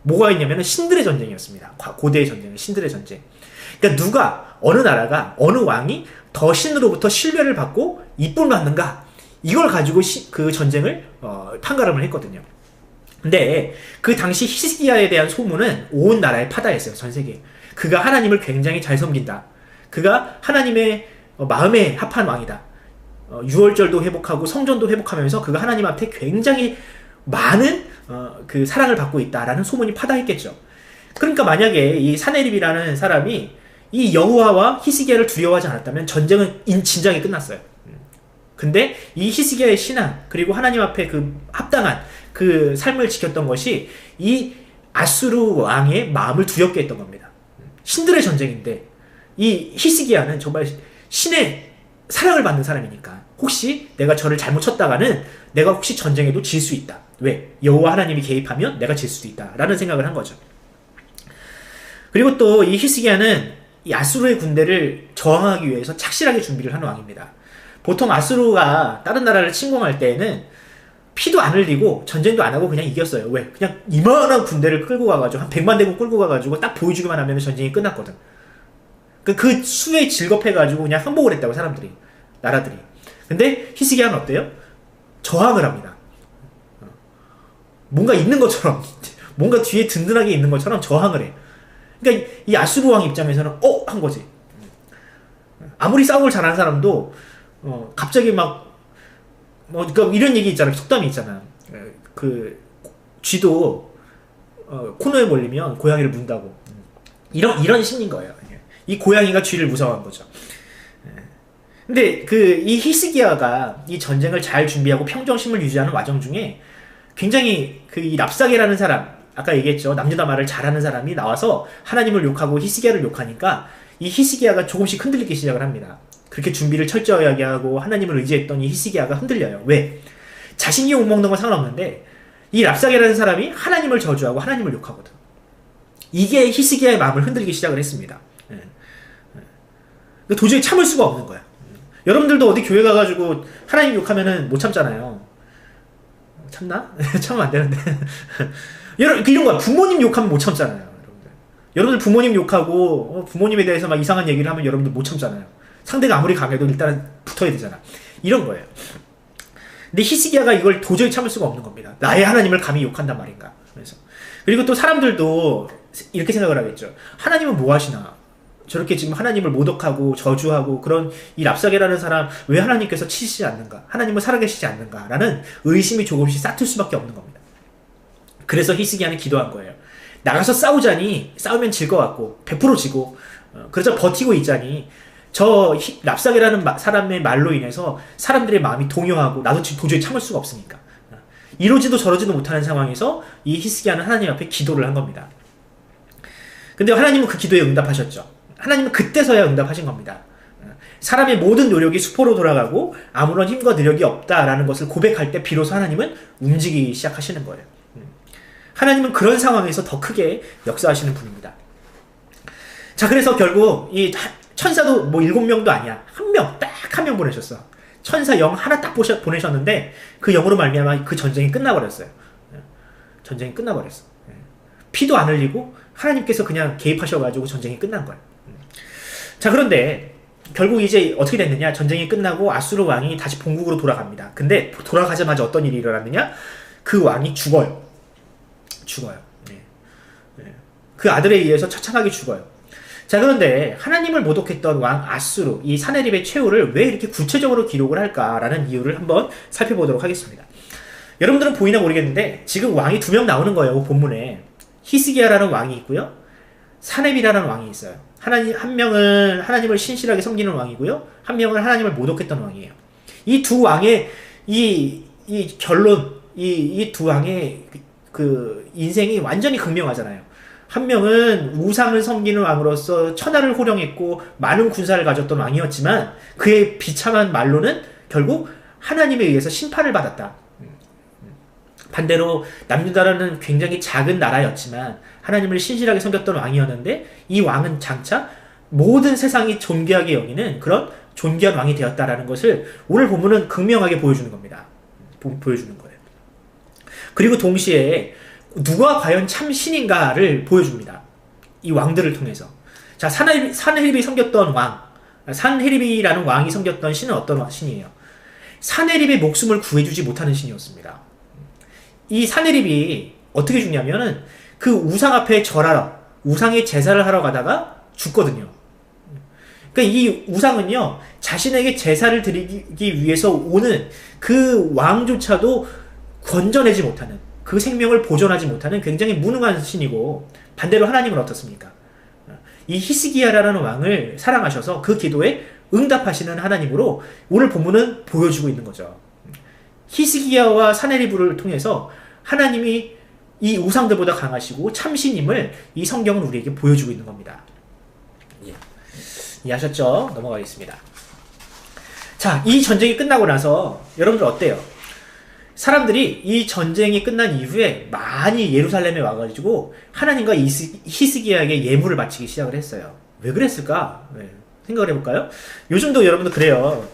뭐가 있냐면 신들의 전쟁이었습니다. 고대의 전쟁은 신들의 전쟁. 그러니까 어느 나라가 어느 왕이 더 신으로부터 신뢰를 받고 이쁨을 받는가 이걸 가지고 그 전쟁을 판가름을 했거든요. 근데 그 당시 히스기야에 대한 소문은 온 나라에 파다했어요. 전 세계에. 그가 하나님을 굉장히 잘 섬긴다. 그가 하나님의 마음에 합한 왕이다. 유월절도 회복하고 성전도 회복하면서 그가 하나님 앞에 굉장히 많은 그 사랑을 받고 있다라는 소문이 파다했겠죠. 그러니까 만약에 이 사네립이라는 사람이 이 여호와와 히스기야를 두려워하지 않았다면 전쟁은 진작에 끝났어요. 근데 이 히스기야의 신앙 그리고 하나님 앞에 그 합당한 그 삶을 지켰던 것이 이 아수르 왕의 마음을 두렵게 했던 겁니다. 신들의 전쟁인데 이 히스기야는 정말 신의 사랑을 받는 사람이니까 혹시 내가 저를 잘못 쳤다가는 내가 혹시 전쟁에도 질 수 있다. 왜? 여호와 하나님이 개입하면 내가 질 수도 있다. 라는 생각을 한 거죠. 그리고 또 이 히스기야는 이 아수르의 군대를 저항하기 위해서 착실하게 준비를 하는 왕입니다. 보통 아수르가 다른 나라를 침공할 때에는 피도 안 흘리고 전쟁도 안 하고 그냥 이겼어요. 왜? 그냥 이만한 군대를 끌고 가가지고 한 100만 대군 끌고 가가지고 딱 보여주기만 하면 전쟁이 끝났거든. 그 수에 질겁해가지고 그냥 항복을 했다고 나라들이. 근데 히스기야는 어때요? 저항을 합니다. 뭔가 있는 것처럼 뭔가 뒤에 든든하게 있는 것처럼 저항을 해. 그러니까 이 아수르 왕 입장에서는 한 거지. 아무리 싸움을 잘하는 사람도 갑자기 그러니까 이런 얘기 있잖아. 속담이 있잖아. 그 쥐도 코너에 몰리면 고양이를 문다고. 이런 심리인 거예요. 이 고양이가 쥐를 무서워한 거죠. 근데 이 히스기야가 이 전쟁을 잘 준비하고 평정심을 유지하는 과정 중에 굉장히 이 랍사게라는 사람, 아까 얘기했죠. 남유다 말을 잘하는 사람이 나와서 하나님을 욕하고 히스기야를 욕하니까 이 히스기야가 조금씩 흔들리기 시작을 합니다. 그렇게 준비를 철저하게 하고 하나님을 의지했던 이 히스기야가 흔들려요. 왜? 자신이 욕먹는 건 상관없는데 이 랍사게라는 사람이 하나님을 저주하고 하나님을 욕하거든. 이게 히스기야의 마음을 흔들기 시작을 했습니다. 도저히 참을 수가 없는 거야. 여러분들도 어디 교회 가가지고 하나님 욕하면은 못 참잖아요. 참나? 참으면 안 되는데. 이런 거야. 부모님 욕하면 못 참잖아요. 여러분들 부모님 욕하고 부모님에 대해서 막 이상한 얘기를 하면 여러분들 못 참잖아요. 상대가 아무리 강해도 일단은 붙어야 되잖아. 이런 거예요. 근데 히스기야가 이걸 도저히 참을 수가 없는 겁니다. 나의 하나님을 감히 욕한단 말인가. 그리고 또 사람들도 이렇게 생각을 하겠죠. 하나님은 뭐 하시나? 저렇게 지금 하나님을 모독하고 저주하고 그런 이 랍사게라는 사람 왜 하나님께서 치시지 않는가? 하나님은 살아계시지 않는가? 라는 의심이 조금씩 쌓일 수밖에 없는 겁니다. 그래서 히스기야는 기도한 거예요. 나가서 싸우자니 싸우면 질 것 같고 100% 지고 그래서 버티고 있자니 저 랍사게라는 사람의 말로 인해서 사람들의 마음이 동요하고 나도 지금 도저히 참을 수가 없으니까 이러지도 저러지도 못하는 상황에서 이 히스기야는 하나님 앞에 기도를 한 겁니다. 근데 하나님은 그 기도에 응답하셨죠. 하나님은 그때서야 응답하신 겁니다. 사람의 모든 노력이 수포로 돌아가고 아무런 힘과 노력이 없다라는 것을 고백할 때 비로소 하나님은 움직이기 시작하시는 거예요. 하나님은 그런 상황에서 더 크게 역사하시는 분입니다. 자, 그래서 결국 이 천사도 뭐 7명도 아니야. 딱 한 명 보내셨어. 천사 영 하나 딱 보내셨는데 그 영으로 말미암아 그 전쟁이 끝나버렸어요. 전쟁이 끝나버렸어. 피도 안 흘리고 하나님께서 그냥 개입하셔가지고 전쟁이 끝난 거예요. 자, 그런데 결국 이제 어떻게 됐느냐? 전쟁이 끝나고 아수르 왕이 다시 본국으로 돌아갑니다. 근데 돌아가자마자 어떤 일이 일어났느냐? 그 왕이 죽어요. 그 아들에 의해서 처참하게 죽어요. 자, 그런데 하나님을 모독했던 왕 아수르, 이 사네립의 최후를 왜 이렇게 구체적으로 기록을 할까라는 이유를 한번 살펴보도록 하겠습니다. 여러분들은 보이나 모르겠는데 지금 왕이 2명 나오는 거예요. 본문에 히스기야라는 왕이 있고요, 사네립이라는 왕이 있어요. 한 명은 하나님을 신실하게 섬기는 왕이고요, 한 명은 하나님을 모독했던 왕이에요. 이 두 왕의 이 결론, 이 두 왕의 그 인생이 완전히 극명하잖아요. 한 명은 우상을 섬기는 왕으로서 천하를 호령했고 많은 군사를 가졌던 왕이었지만 그의 비참한 말로는 결국 하나님에 의해서 심판을 받았다. 반대로 남유다라는 굉장히 작은 나라였지만 하나님을 신실하게 섬겼던 왕이었는데 이 왕은 장차 모든 세상이 존귀하게 여기는 그런 존귀한 왕이 되었다라는 것을 오늘 본문은 극명하게 보여주는 겁니다. 보여주는 거예요. 그리고 동시에 누가 과연 참 신인가를 보여줍니다. 이 왕들을 통해서. 자, 산헤립이 섬겼던 왕, 산헤립이라는 왕이 섬겼던 신은 어떤 신이에요? 산헤립의 목숨을 구해주지 못하는 신이었습니다. 이 산헤립이 어떻게 죽냐면은 그 우상 앞에 절하러, 우상의 제사를 하러 가다가 죽거든요. 그러니까 이 우상은요, 자신에게 제사를 드리기 위해서 오는 그 왕조차도 건져내지 못하는, 그 생명을 보존하지 못하는 굉장히 무능한 신이고, 반대로 하나님은 어떻습니까? 이 히스기야라는 왕을 사랑하셔서 그 기도에 응답하시는 하나님으로 오늘 본문은 보여주고 있는 거죠. 히스기야와 사네리브를 통해서 하나님이 이 우상들보다 강하시고 참신임을 이 성경은 우리에게 보여주고 있는 겁니다. 예. 이해하셨죠? 넘어가겠습니다. 자, 이 전쟁이 끝나고 나서 여러분들 어때요? 사람들이 이 전쟁이 끝난 이후에 많이 예루살렘에 와가지고 하나님과 히스기야에게 예물을 바치기 시작을 했어요. 왜 그랬을까? 네. 생각을 해볼까요? 요즘도 여러분들 그래요.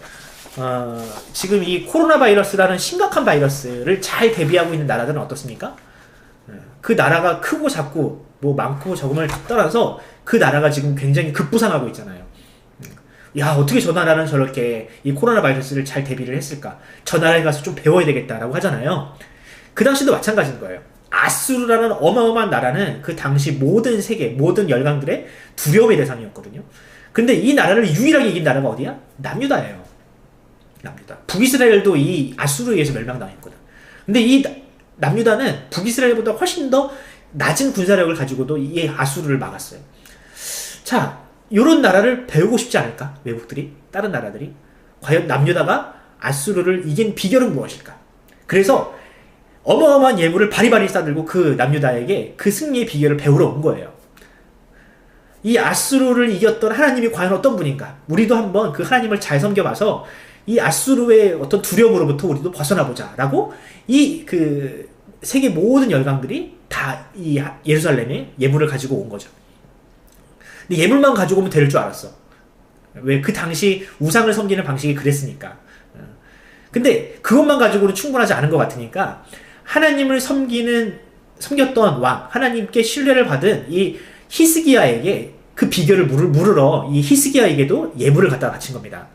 지금 이 코로나 바이러스라는 심각한 바이러스를 잘 대비하고 있는 나라들은 어떻습니까? 그 나라가 크고 작고 뭐 많고 적음을 떠나서 그 나라가 지금 굉장히 급부상하고 있잖아요. 야, 어떻게 저 나라는 저렇게 이 코로나 바이러스를 잘 대비를 했을까? 저 나라에 가서 좀 배워야 되겠다라고 하잖아요. 그 당시도 마찬가지인 거예요. 아수르라는 어마어마한 나라는 그 당시 모든 세계, 모든 열강들의 두려움의 대상이었거든요. 근데 이 나라를 유일하게 이긴 나라가 어디야? 남유다예요. 남유다. 북이스라엘도 이 아수르에 의해서 멸망당했거든. 근데 이 남유다는 북이스라엘보다 훨씬 더 낮은 군사력을 가지고도 이 아수르를 막았어요. 자, 요런 나라를 배우고 싶지 않을까? 외국들이? 다른 나라들이? 과연 남유다가 아수르를 이긴 비결은 무엇일까? 그래서 어마어마한 예물을 바리바리 싸들고 그 남유다에게 그 승리의 비결을 배우러 온 거예요. 이 아수르를 이겼던 하나님이 과연 어떤 분인가? 우리도 한번 그 하나님을 잘 섬겨봐서 이 아수르의 어떤 두려움으로부터 우리도 벗어나보자 라고 이 그 세계 모든 열강들이 다 이 예루살렘에 예물을 가지고 온 거죠. 근데 예물만 가지고 오면 될 줄 알았어. 왜? 그 당시 우상을 섬기는 방식이 그랬으니까. 근데 그것만 가지고는 충분하지 않은 것 같으니까 하나님을 섬기는 섬겼던 왕, 하나님께 신뢰를 받은 이 히스기야에게 그 비결을 물으러 이 히스기야에게도 예물을 갖다 바친 겁니다.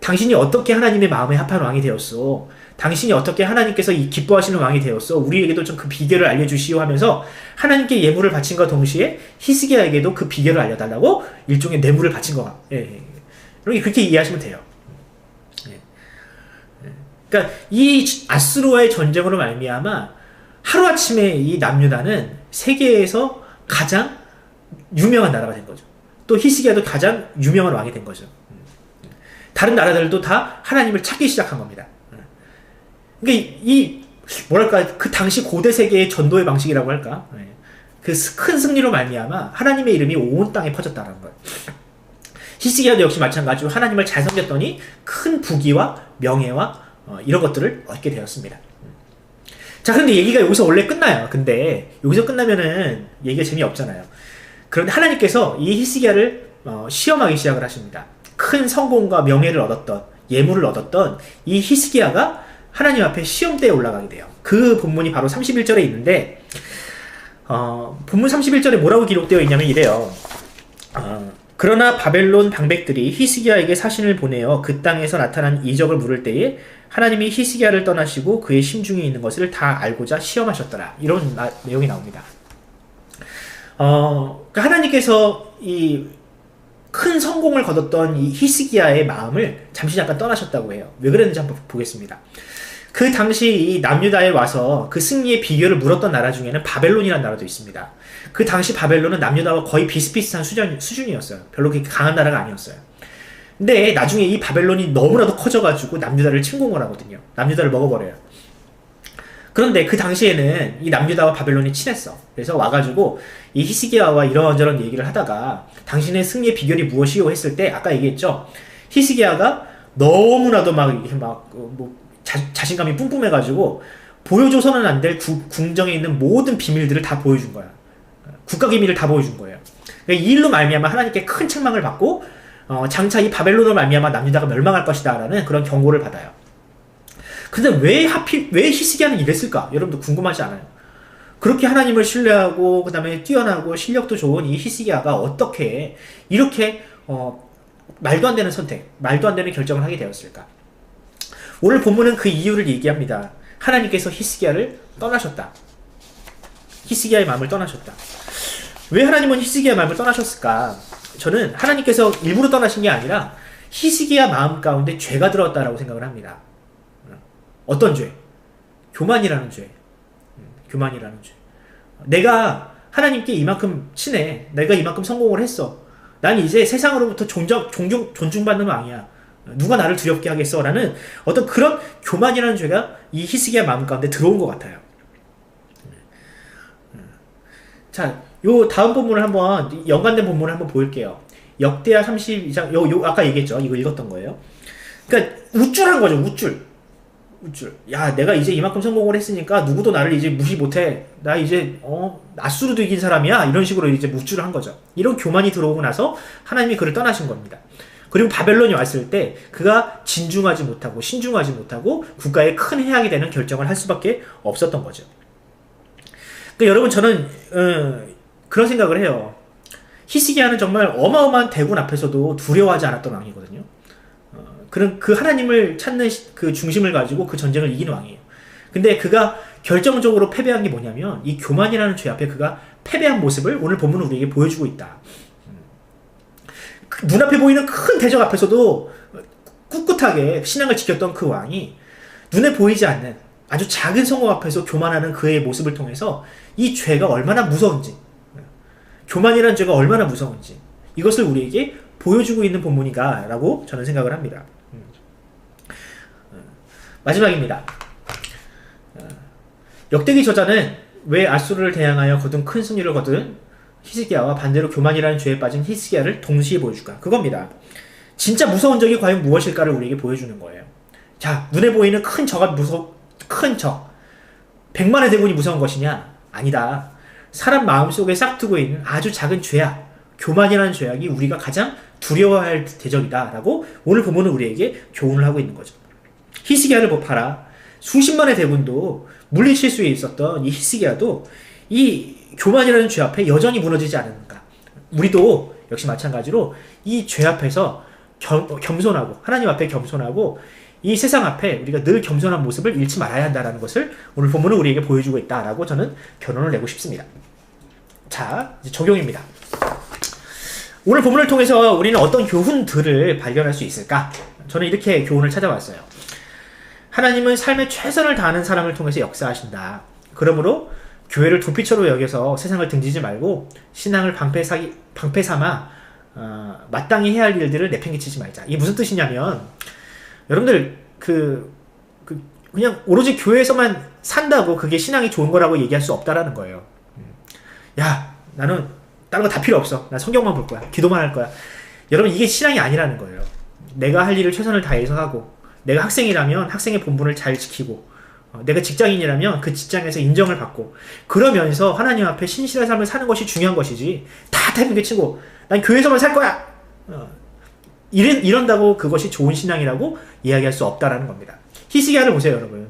당신이 어떻게 하나님의 마음에 합한 왕이 되었소? 당신이 어떻게 하나님께서 이 기뻐하시는 왕이 되었소? 우리에게도 좀 그 비결을 알려주시오 하면서 하나님께 예물을 바친과 동시에 히스기야에게도 그 비결을 알려달라고 일종의 뇌물을 바친 거야. 그렇게 이해하시면 돼요. 그러니까 이 아수르와의 전쟁으로 말미암아 하루아침에 이 남유다는 세계에서 가장 유명한 나라가 된 거죠. 또 히스기야도 가장 유명한 왕이 된 거죠. 다른 나라들도 다 하나님을 찾기 시작한 겁니다. 그러니까 뭐랄까, 그 당시 고대 세계의 전도의 방식이라고 할까? 그 큰 승리로 말미암아 하나님의 이름이 온 땅에 퍼졌다는 거예요. 히스기야도 역시 마찬가지로 하나님을 잘 섬겼더니 큰 부귀와 명예와 이런 것들을 얻게 되었습니다. 자, 그런데 얘기가 여기서 원래 끝나요. 근데 여기서 끝나면은 얘기가 재미없잖아요. 그런데 하나님께서 이 히스기야를 시험하기 시작을 하십니다. 큰 성공과 명예를 얻었던, 예물을 얻었던 이 히스기야가 하나님 앞에 시험대에 올라가게 돼요. 그 본문이 바로 31절에 있는데, 본문 31절에 뭐라고 기록되어 있냐면 이래요. 그러나 바벨론 방백들이 히스기야에게 사신을 보내어 그 땅에서 나타난 이적을 물을 때에 하나님이 히스기야를 떠나시고 그의 심중에 있는 것을 다 알고자 시험하셨더라. 이런 내용이 나옵니다. 하나님께서 이 큰 성공을 거뒀던 이 히스기야의 마음을 잠시 잠깐 떠나셨다고 해요. 왜 그랬는지 한번 보겠습니다. 그 당시 이 남유다에 와서 그 승리의 비결을 물었던 나라 중에는 바벨론이라는 나라도 있습니다. 그 당시 바벨론은 남유다와 거의 비슷비슷한 수준이었어요. 별로 그렇게 강한 나라가 아니었어요. 근데 나중에 이 바벨론이 너무나도 커져가지고 남유다를 침공을 하거든요. 남유다를 먹어버려요. 그런데 그 당시에는 이 남유다와 바벨론이 친했어. 그래서 와가지고 이 히스기야와 이런저런 얘기를 하다가 당신의 승리의 비결이 무엇이요? 했을 때 아까 얘기했죠. 히스기야가 너무나도 막 이렇게 자신감이 뿜뿜해가지고 보여줘서는 안 될 궁정에 있는 모든 비밀들을 다 보여준 거야. 국가 기밀을 다 보여준 거예요. 그러니까 이 일로 말미암아 하나님께 큰 책망을 받고 장차 이 바벨론으로 말미암아 남유다가 멸망할 것이다 라는 그런 경고를 받아요. 근데 왜 히스기야는 이랬을까? 여러분도 궁금하지 않아요? 그렇게 하나님을 신뢰하고 그 다음에 뛰어나고 실력도 좋은 이 히스기야가 어떻게 이렇게 말도 안 되는 선택, 말도 안 되는 결정을 하게 되었을까? 오늘 본문은 그 이유를 얘기합니다. 하나님께서 히스기야를 떠나셨다. 히스기야의 마음을 떠나셨다. 왜 하나님은 히스기야의 마음을 떠나셨을까? 저는 하나님께서 일부러 떠나신 게 아니라 히스기야 마음 가운데 죄가 들어왔다라고 생각을 합니다. 어떤 죄? 교만이라는 죄. 교만이라는 죄. 내가 하나님께 이만큼 친해. 내가 이만큼 성공을 했어. 난 이제 세상으로부터 존중받는 왕이야. 누가 나를 두렵게 하겠어? 라는 어떤 그런 교만이라는 죄가 이 히스기야 마음 가운데 들어온 것 같아요. 자, 요 다음 본문을 한번, 연관된 본문을 한번 볼게요. 역대하 32장, 아까 얘기했죠. 이거 읽었던 거예요. 그러니까, 우쭐한 거죠, 우쭐. 야, 내가 이제 이만큼 성공을 했으니까 누구도 나를 이제 무시 못해. 나 이제, 낫수로도 이긴 사람이야. 이런 식으로 이제 우쭐을 한 거죠. 이런 교만이 들어오고 나서 하나님이 그를 떠나신 겁니다. 그리고 바벨론이 왔을 때 그가 진중하지 못하고 신중하지 못하고 국가에 큰 해악이 되는 결정을 할 수밖에 없었던 거죠. 그러니까 여러분 저는 그런 생각을 해요. 히스기야는 정말 어마어마한 대군 앞에서도 두려워하지 않았던 왕이거든요. 그런 그 하나님을 찾는 그 중심을 가지고 그 전쟁을 이긴 왕이에요. 근데 그가 결정적으로 패배한 게 뭐냐면 이 교만이라는 죄 앞에 그가 패배한 모습을 오늘 본문은 우리에게 보여주고 있다. 눈앞에 보이는 큰 대적 앞에서도 꿋꿋하게 신앙을 지켰던 그 왕이 눈에 보이지 않는 아주 작은 성공 앞에서 교만하는 그의 모습을 통해서 이 죄가 얼마나 무서운지, 교만이라는 죄가 얼마나 무서운지 이것을 우리에게 보여주고 있는 본문이다 라고 저는 생각을 합니다. 마지막입니다. 역대기 저자는 왜 아수르를 대항하여 거둔 큰 승리를 거둔 히스기야와 반대로 교만이라는 죄에 빠진 히스기야를 동시에 보여줄까? 그겁니다. 진짜 무서운 적이 과연 무엇일까를 우리에게 보여주는 거예요. 자, 눈에 보이는 큰 적이 큰 적. 100만의 대군이 무서운 것이냐? 아니다. 사람 마음속에 싹트고 있는 아주 작은 죄악, 교만이라는 죄악이 우리가 가장 두려워할 대적이다 라고 오늘 본문은 우리에게 교훈을 하고 있는 거죠. 히스기야를 봐라. 수십만의 대군도 물리칠 수 있었던 이 히스기야도 이 교만이라는 죄 앞에 여전히 무너지지 않는가. 우리도 역시 마찬가지로 이 죄 앞에서 겸손하고 하나님 앞에 겸손하고 이 세상 앞에 우리가 늘 겸손한 모습을 잃지 말아야 한다는 것을 오늘 본문은 우리에게 보여주고 있다라고 저는 결론을 내고 싶습니다. 자, 이제 적용입니다. 오늘 본문을 통해서 우리는 어떤 교훈들을 발견할 수 있을까? 저는 이렇게 교훈을 찾아왔어요. 하나님은 삶의 최선을 다하는 사람을 통해서 역사하신다. 그러므로 교회를 도피처로 여겨서 세상을 등지지 말고 신앙을 방패 삼아 마땅히 해야 할 일들을 내팽개치지 말자. 이게 무슨 뜻이냐면 여러분들 그냥 오로지 교회에서만 산다고 그게 신앙이 좋은 거라고 얘기할 수 없다라는 거예요. 야, 나는 다른 거 다 필요 없어. 난 성경만 볼 거야. 기도만 할 거야. 여러분, 이게 신앙이 아니라는 거예요. 내가 할 일을 최선을 다해서 하고, 내가 학생이라면 학생의 본분을 잘 지키고, 내가 직장인이라면 그 직장에서 인정을 받고, 그러면서 하나님 앞에 신실한 삶을 사는 것이 중요한 것이지, 다 내팽개치고 난 교회에서만 살 거야. 이런다고 그것이 좋은 신앙이라고 이야기할 수 없다라는 겁니다. 히스기야를 보세요, 여러분.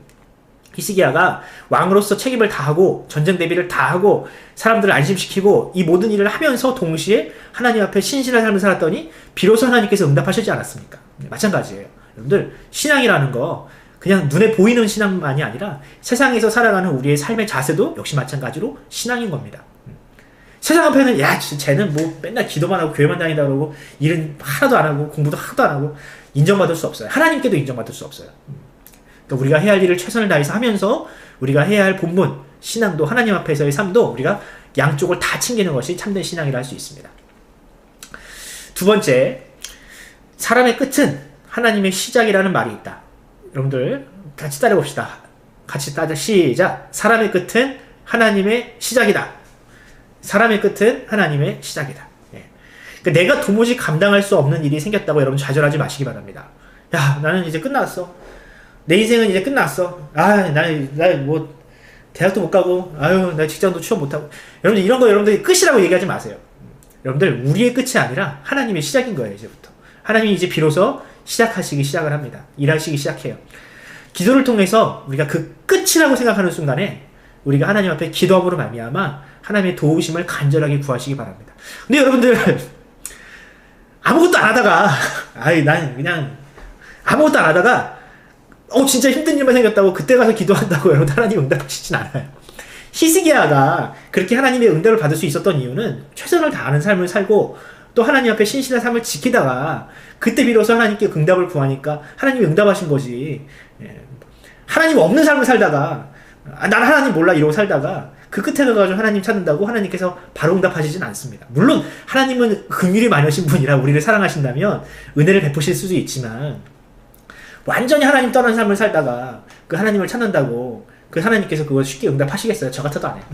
히스기야가 왕으로서 책임을 다하고 전쟁 대비를 다하고 사람들을 안심시키고 이 모든 일을 하면서 동시에 하나님 앞에 신실한 삶을 살았더니 비로소 하나님께서 응답하시지 않았습니까? 마찬가지예요. 여러분들, 신앙이라는 거 그냥 눈에 보이는 신앙만이 아니라 세상에서 살아가는 우리의 삶의 자세도 역시 마찬가지로 신앙인 겁니다. 세상 앞에는 야, 쟤는 뭐 맨날 기도만 하고 교회만 다니다 그러고 일은 하나도 안 하고 공부도 하나도 안 하고 인정받을 수 없어요. 하나님께도 인정받을 수 없어요. 그러니까 우리가 해야 할 일을 최선을 다해서 하면서 우리가 해야 할 본분, 신앙도 하나님 앞에서의 삶도 우리가 양쪽을 다 챙기는 것이 참된 신앙이라 할 수 있습니다. 두 번째, 사람의 끝은 하나님의 시작이라는 말이 있다. 여러분들 같이 따라해봅시다. 같이 따라 시작. 사람의 끝은 하나님의 시작이다. 사람의 끝은 하나님의 시작이다. 예. 그러니까 내가 도무지 감당할 수 없는 일이 생겼다고 여러분 좌절하지 마시기 바랍니다. 야, 나는 이제 끝났어. 내 인생은 이제 끝났어. 나는 뭐 대학도 못 가고, 나 직장도 취업 못 하고. 여러분들 이런 거 여러분들이 끝이라고 얘기하지 마세요. 여러분들 우리의 끝이 아니라 하나님의 시작인 거예요. 이제부터 하나님이 이제 비로소 시작을 합니다. 일하시기 시작해요. 기도를 통해서 우리가 그 끝이라고 생각하는 순간에 우리가 하나님 앞에 기도함으로 말미암아 하나님의 도우심을 간절하게 구하시기 바랍니다. 근데 여러분들 아무것도 안 하다가 난 그냥 아무것도 안 하다가 진짜 힘든 일만 생겼다고 그때 가서 기도한다고 여러분 하나님 응답하시진 않아요. 히스기야가 그렇게 하나님의 응답을 받을 수 있었던 이유는 최선을 다하는 삶을 살고 또 하나님 앞에 신실한 삶을 지키다가 그때 비로소 하나님께 응답을 구하니까 하나님이 응답하신 거지. 하나님 없는 삶을 살다가 난 하나님 몰라 이러고 살다가 그 끝에 가가지고 하나님 찾는다고 하나님께서 바로 응답하시진 않습니다. 물론 하나님은 긍휼이 많으신 분이라 우리를 사랑하신다면 은혜를 베푸실 수도 있지만 완전히 하나님 떠난 삶을 살다가 그 하나님을 찾는다고 그 하나님께서 그걸 쉽게 응답하시겠어요? 저 같아도 안 해요.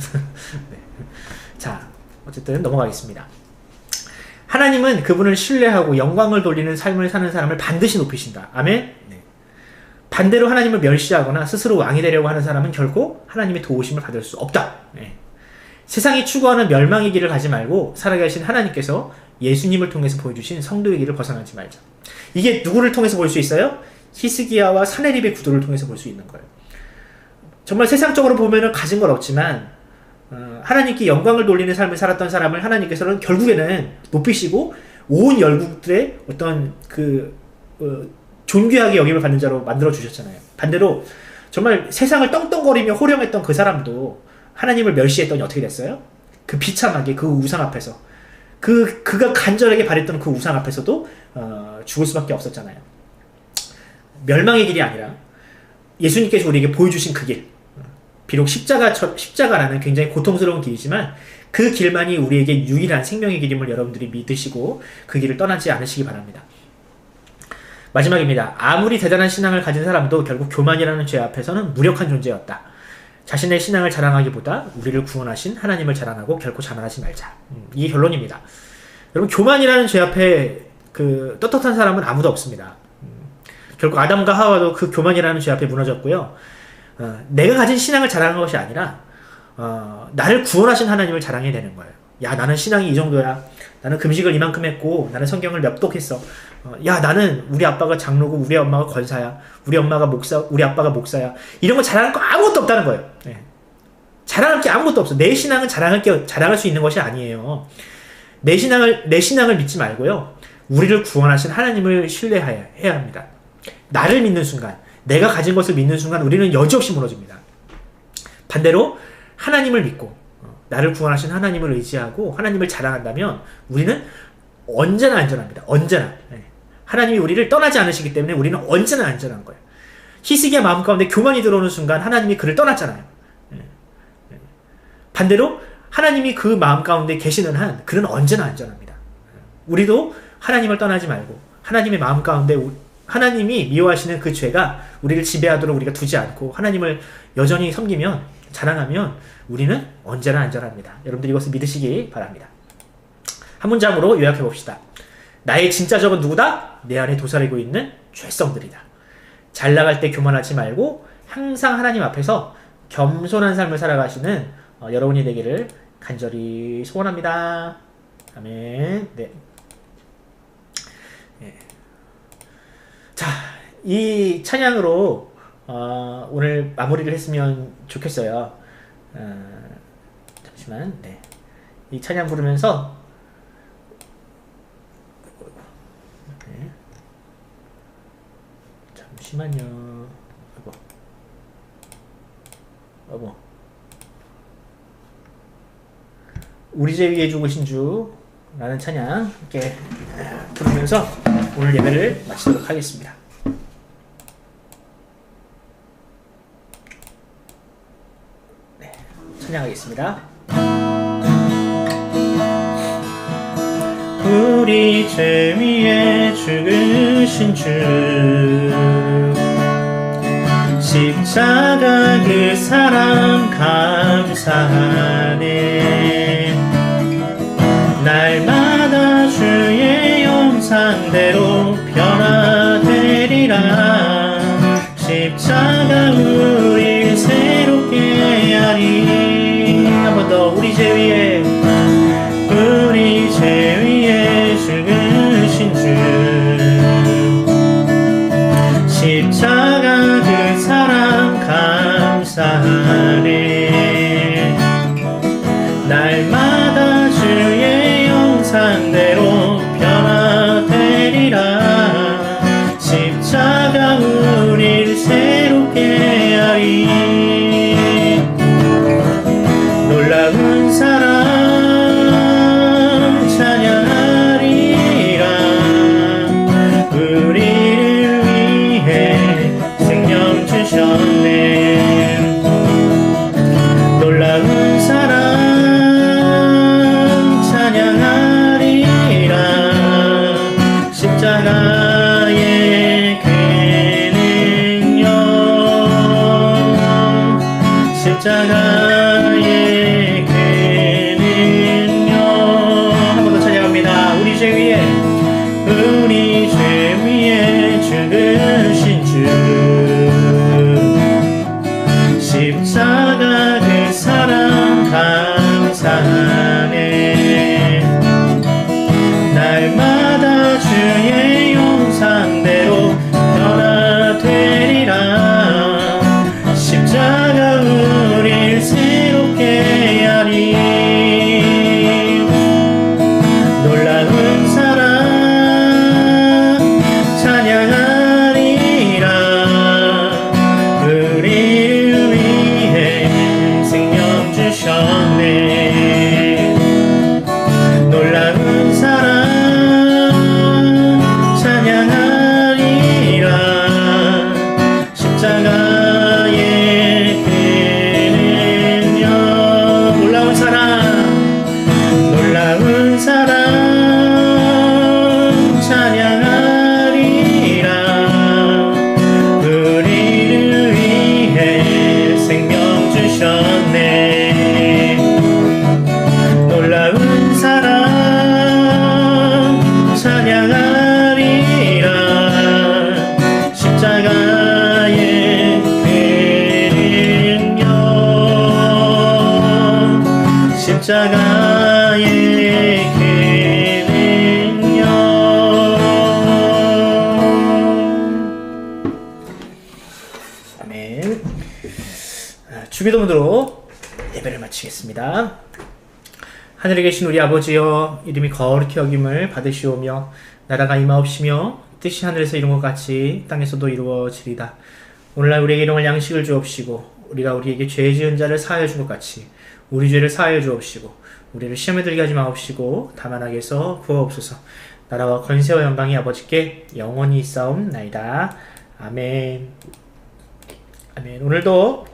네. 자, 어쨌든 넘어가겠습니다. 하나님은 그분을 신뢰하고 영광을 돌리는 삶을 사는 사람을 반드시 높이신다. 아멘? 네. 반대로 하나님을 멸시하거나 스스로 왕이 되려고 하는 사람은 결코 하나님의 도우심을 받을 수 없다. 네. 세상이 추구하는 멸망의 길을 가지 말고 살아계신 하나님께서 예수님을 통해서 보여주신 성도의 길을 벗어나지 말자. 이게 누구를 통해서 볼 수 있어요? 히스기야와 사네립의 구도를 통해서 볼 수 있는 거예요. 정말 세상적으로 보면은 가진 건 없지만 하나님께 영광을 돌리는 삶을 살았던 사람을 하나님께서는 결국에는 높이시고 온 열국들의 어떤 존귀하게 여김을 받는 자로 만들어 주셨잖아요. 반대로 정말 세상을 떵떵거리며 호령했던 그 사람도 하나님을 멸시했더니 어떻게 됐어요? 그 비참하게 그 우상 앞에서 그가 간절하게 바랬던 그 우상 앞에서도 죽을 수밖에 없었잖아요. 멸망의 길이 아니라 예수님께서 우리에게 보여주신 그 길, 비록 십자가라는 굉장히 고통스러운 길이지만 그 길만이 우리에게 유일한 생명의 길임을 여러분들이 믿으시고 그 길을 떠나지 않으시기 바랍니다. 마지막입니다. 아무리 대단한 신앙을 가진 사람도 결국 교만이라는 죄 앞에서는 무력한 존재였다. 자신의 신앙을 자랑하기보다 우리를 구원하신 하나님을 자랑하고 결코 자만하지 말자. 이게 결론입니다. 여러분, 교만이라는 죄 앞에 떳떳한 사람은 아무도 없습니다. 결국 아담과 하와도 그 교만이라는 죄 앞에 무너졌고요. 내가 가진 신앙을 자랑한 것이 아니라 나를 구원하신 하나님을 자랑해야 되는 거예요. 야, 나는 신앙이 이 정도야. 나는 금식을 이만큼 했고 나는 성경을 몇 독 했어. 야, 나는 우리 아빠가 장로고 우리 엄마가 권사야. 우리 엄마가 우리 아빠가 목사야. 이런 거 자랑할 거 아무것도 없다는 거예요. 네. 자랑할 게 아무것도 없어. 내 신앙은 자랑할 수 있는 것이 아니에요. 내 신앙을 믿지 말고요. 우리를 구원하신 하나님을 신뢰해야 합니다. 나를 믿는 순간, 내가 가진 것을 믿는 순간 우리는 여지없이 무너집니다. 반대로 하나님을 믿고 나를 구원하신 하나님을 의지하고 하나님을 자랑한다면 우리는 언제나 안전합니다. 언제나. 하나님이 우리를 떠나지 않으시기 때문에 우리는 언제나 안전한 거예요. 히스기야 마음 가운데 교만이 들어오는 순간 하나님이 그를 떠났잖아요. 반대로 하나님이 그 마음 가운데 계시는 한 그는 언제나 안전합니다. 우리도 하나님을 떠나지 말고 하나님의 마음 가운데 하나님이 미워하시는 그 죄가 우리를 지배하도록 우리가 두지 않고 하나님을 여전히 섬기면, 자랑하면 우리는 언제나 안전합니다. 여러분들 이것을 믿으시기 바랍니다. 한 문장으로 요약해 봅시다. 나의 진짜 적은 누구다? 내 안에 도사리고 있는 죄성들이다. 잘 나갈 때 교만하지 말고 항상 하나님 앞에서 겸손한 삶을 살아가시는 여러분이 되기를 간절히 소원합니다. 아멘. 네. 자, 이 찬양으로 오늘 마무리를 했으면 좋겠어요. 잠시만. 네. 이 찬양 부르면서 네. 잠시만요. 여보. 우리 제 위에 죽으신 주라는 찬양 함께 부르면서 오늘 예배를 마치도록 하겠습니다. 네, 찬양하겠습니다. 우리 죄 위에 죽으신 주, 십자가 그 사랑 감사하네. 날마다 주의 형상대로 변화되리라. 십자가 우릴 새롭게 하리. 한 번 더. 우리 죄 위에 죽으신 주, 십자가 그 사랑 감사하네. 날마다 주의 형상대로 변화되리라. 십자가 우릴 새롭게 하리. 놀라운 사랑 찬양하리라. 우리를 위해 생명 주셨네. 놀라운 사랑 찬양하리라. 십자가의 그 능력, 십자가의 그 능력. 한 번 더 찬양합니다. 우리 죄 위에 죽으신 주, 십자가 그 사랑 감사하네. 날마다 주의 형상대로 변화되리라. 십자가 우릴 새롭게 하리. 놀라운 사랑 찬양하리라. 우리를 위해 생명 주셨네. 놀라운 사랑 찬양하리라. 십자가의 그 능력. 놀라운 사랑 찬양하리라. 우리를 위해 생명 주셨네. 놀라운 사랑 찬양하리라. 십자가의 그 능력, 십자가의 그 능력. 아멘. 주기도문으로 예배를 마치겠습니다. 하늘에 계신 우리 아버지여, 이름이 거룩히 여김을 받으시오며 나라가 임하옵시며 뜻이 하늘에서 이룬 것 같이 땅에서도 이루어지리다. 오늘날 우리에게 일용할 양식을 주옵시고 우리가 우리에게 죄 지은 자를 사하여 준 것 같이 우리 죄를 사하여 주옵시고 우리를 시험에 들게 하지 마옵시고 다만 악에서 구하옵소서. 나라와 권세와 영광이 아버지께 영원히 있사옵나이다. 아멘. 아멘. 오늘도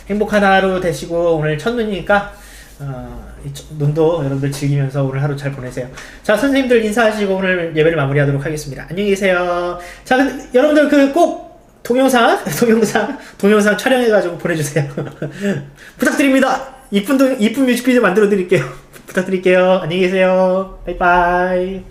행복한 하루 되시고, 오늘 첫눈이니까 눈도 여러분들 즐기면서 오늘 하루 잘 보내세요. 자, 선생님들 인사하시고 오늘 예배를 마무리하도록 하겠습니다. 안녕히 계세요. 자, 근데 여러분들 꼭 동영상 촬영해가지고 보내주세요. 부탁드립니다. 이쁜 뮤직비디오 만들어 드릴게요. 부탁드릴게요. 안녕히 계세요. 바이바이.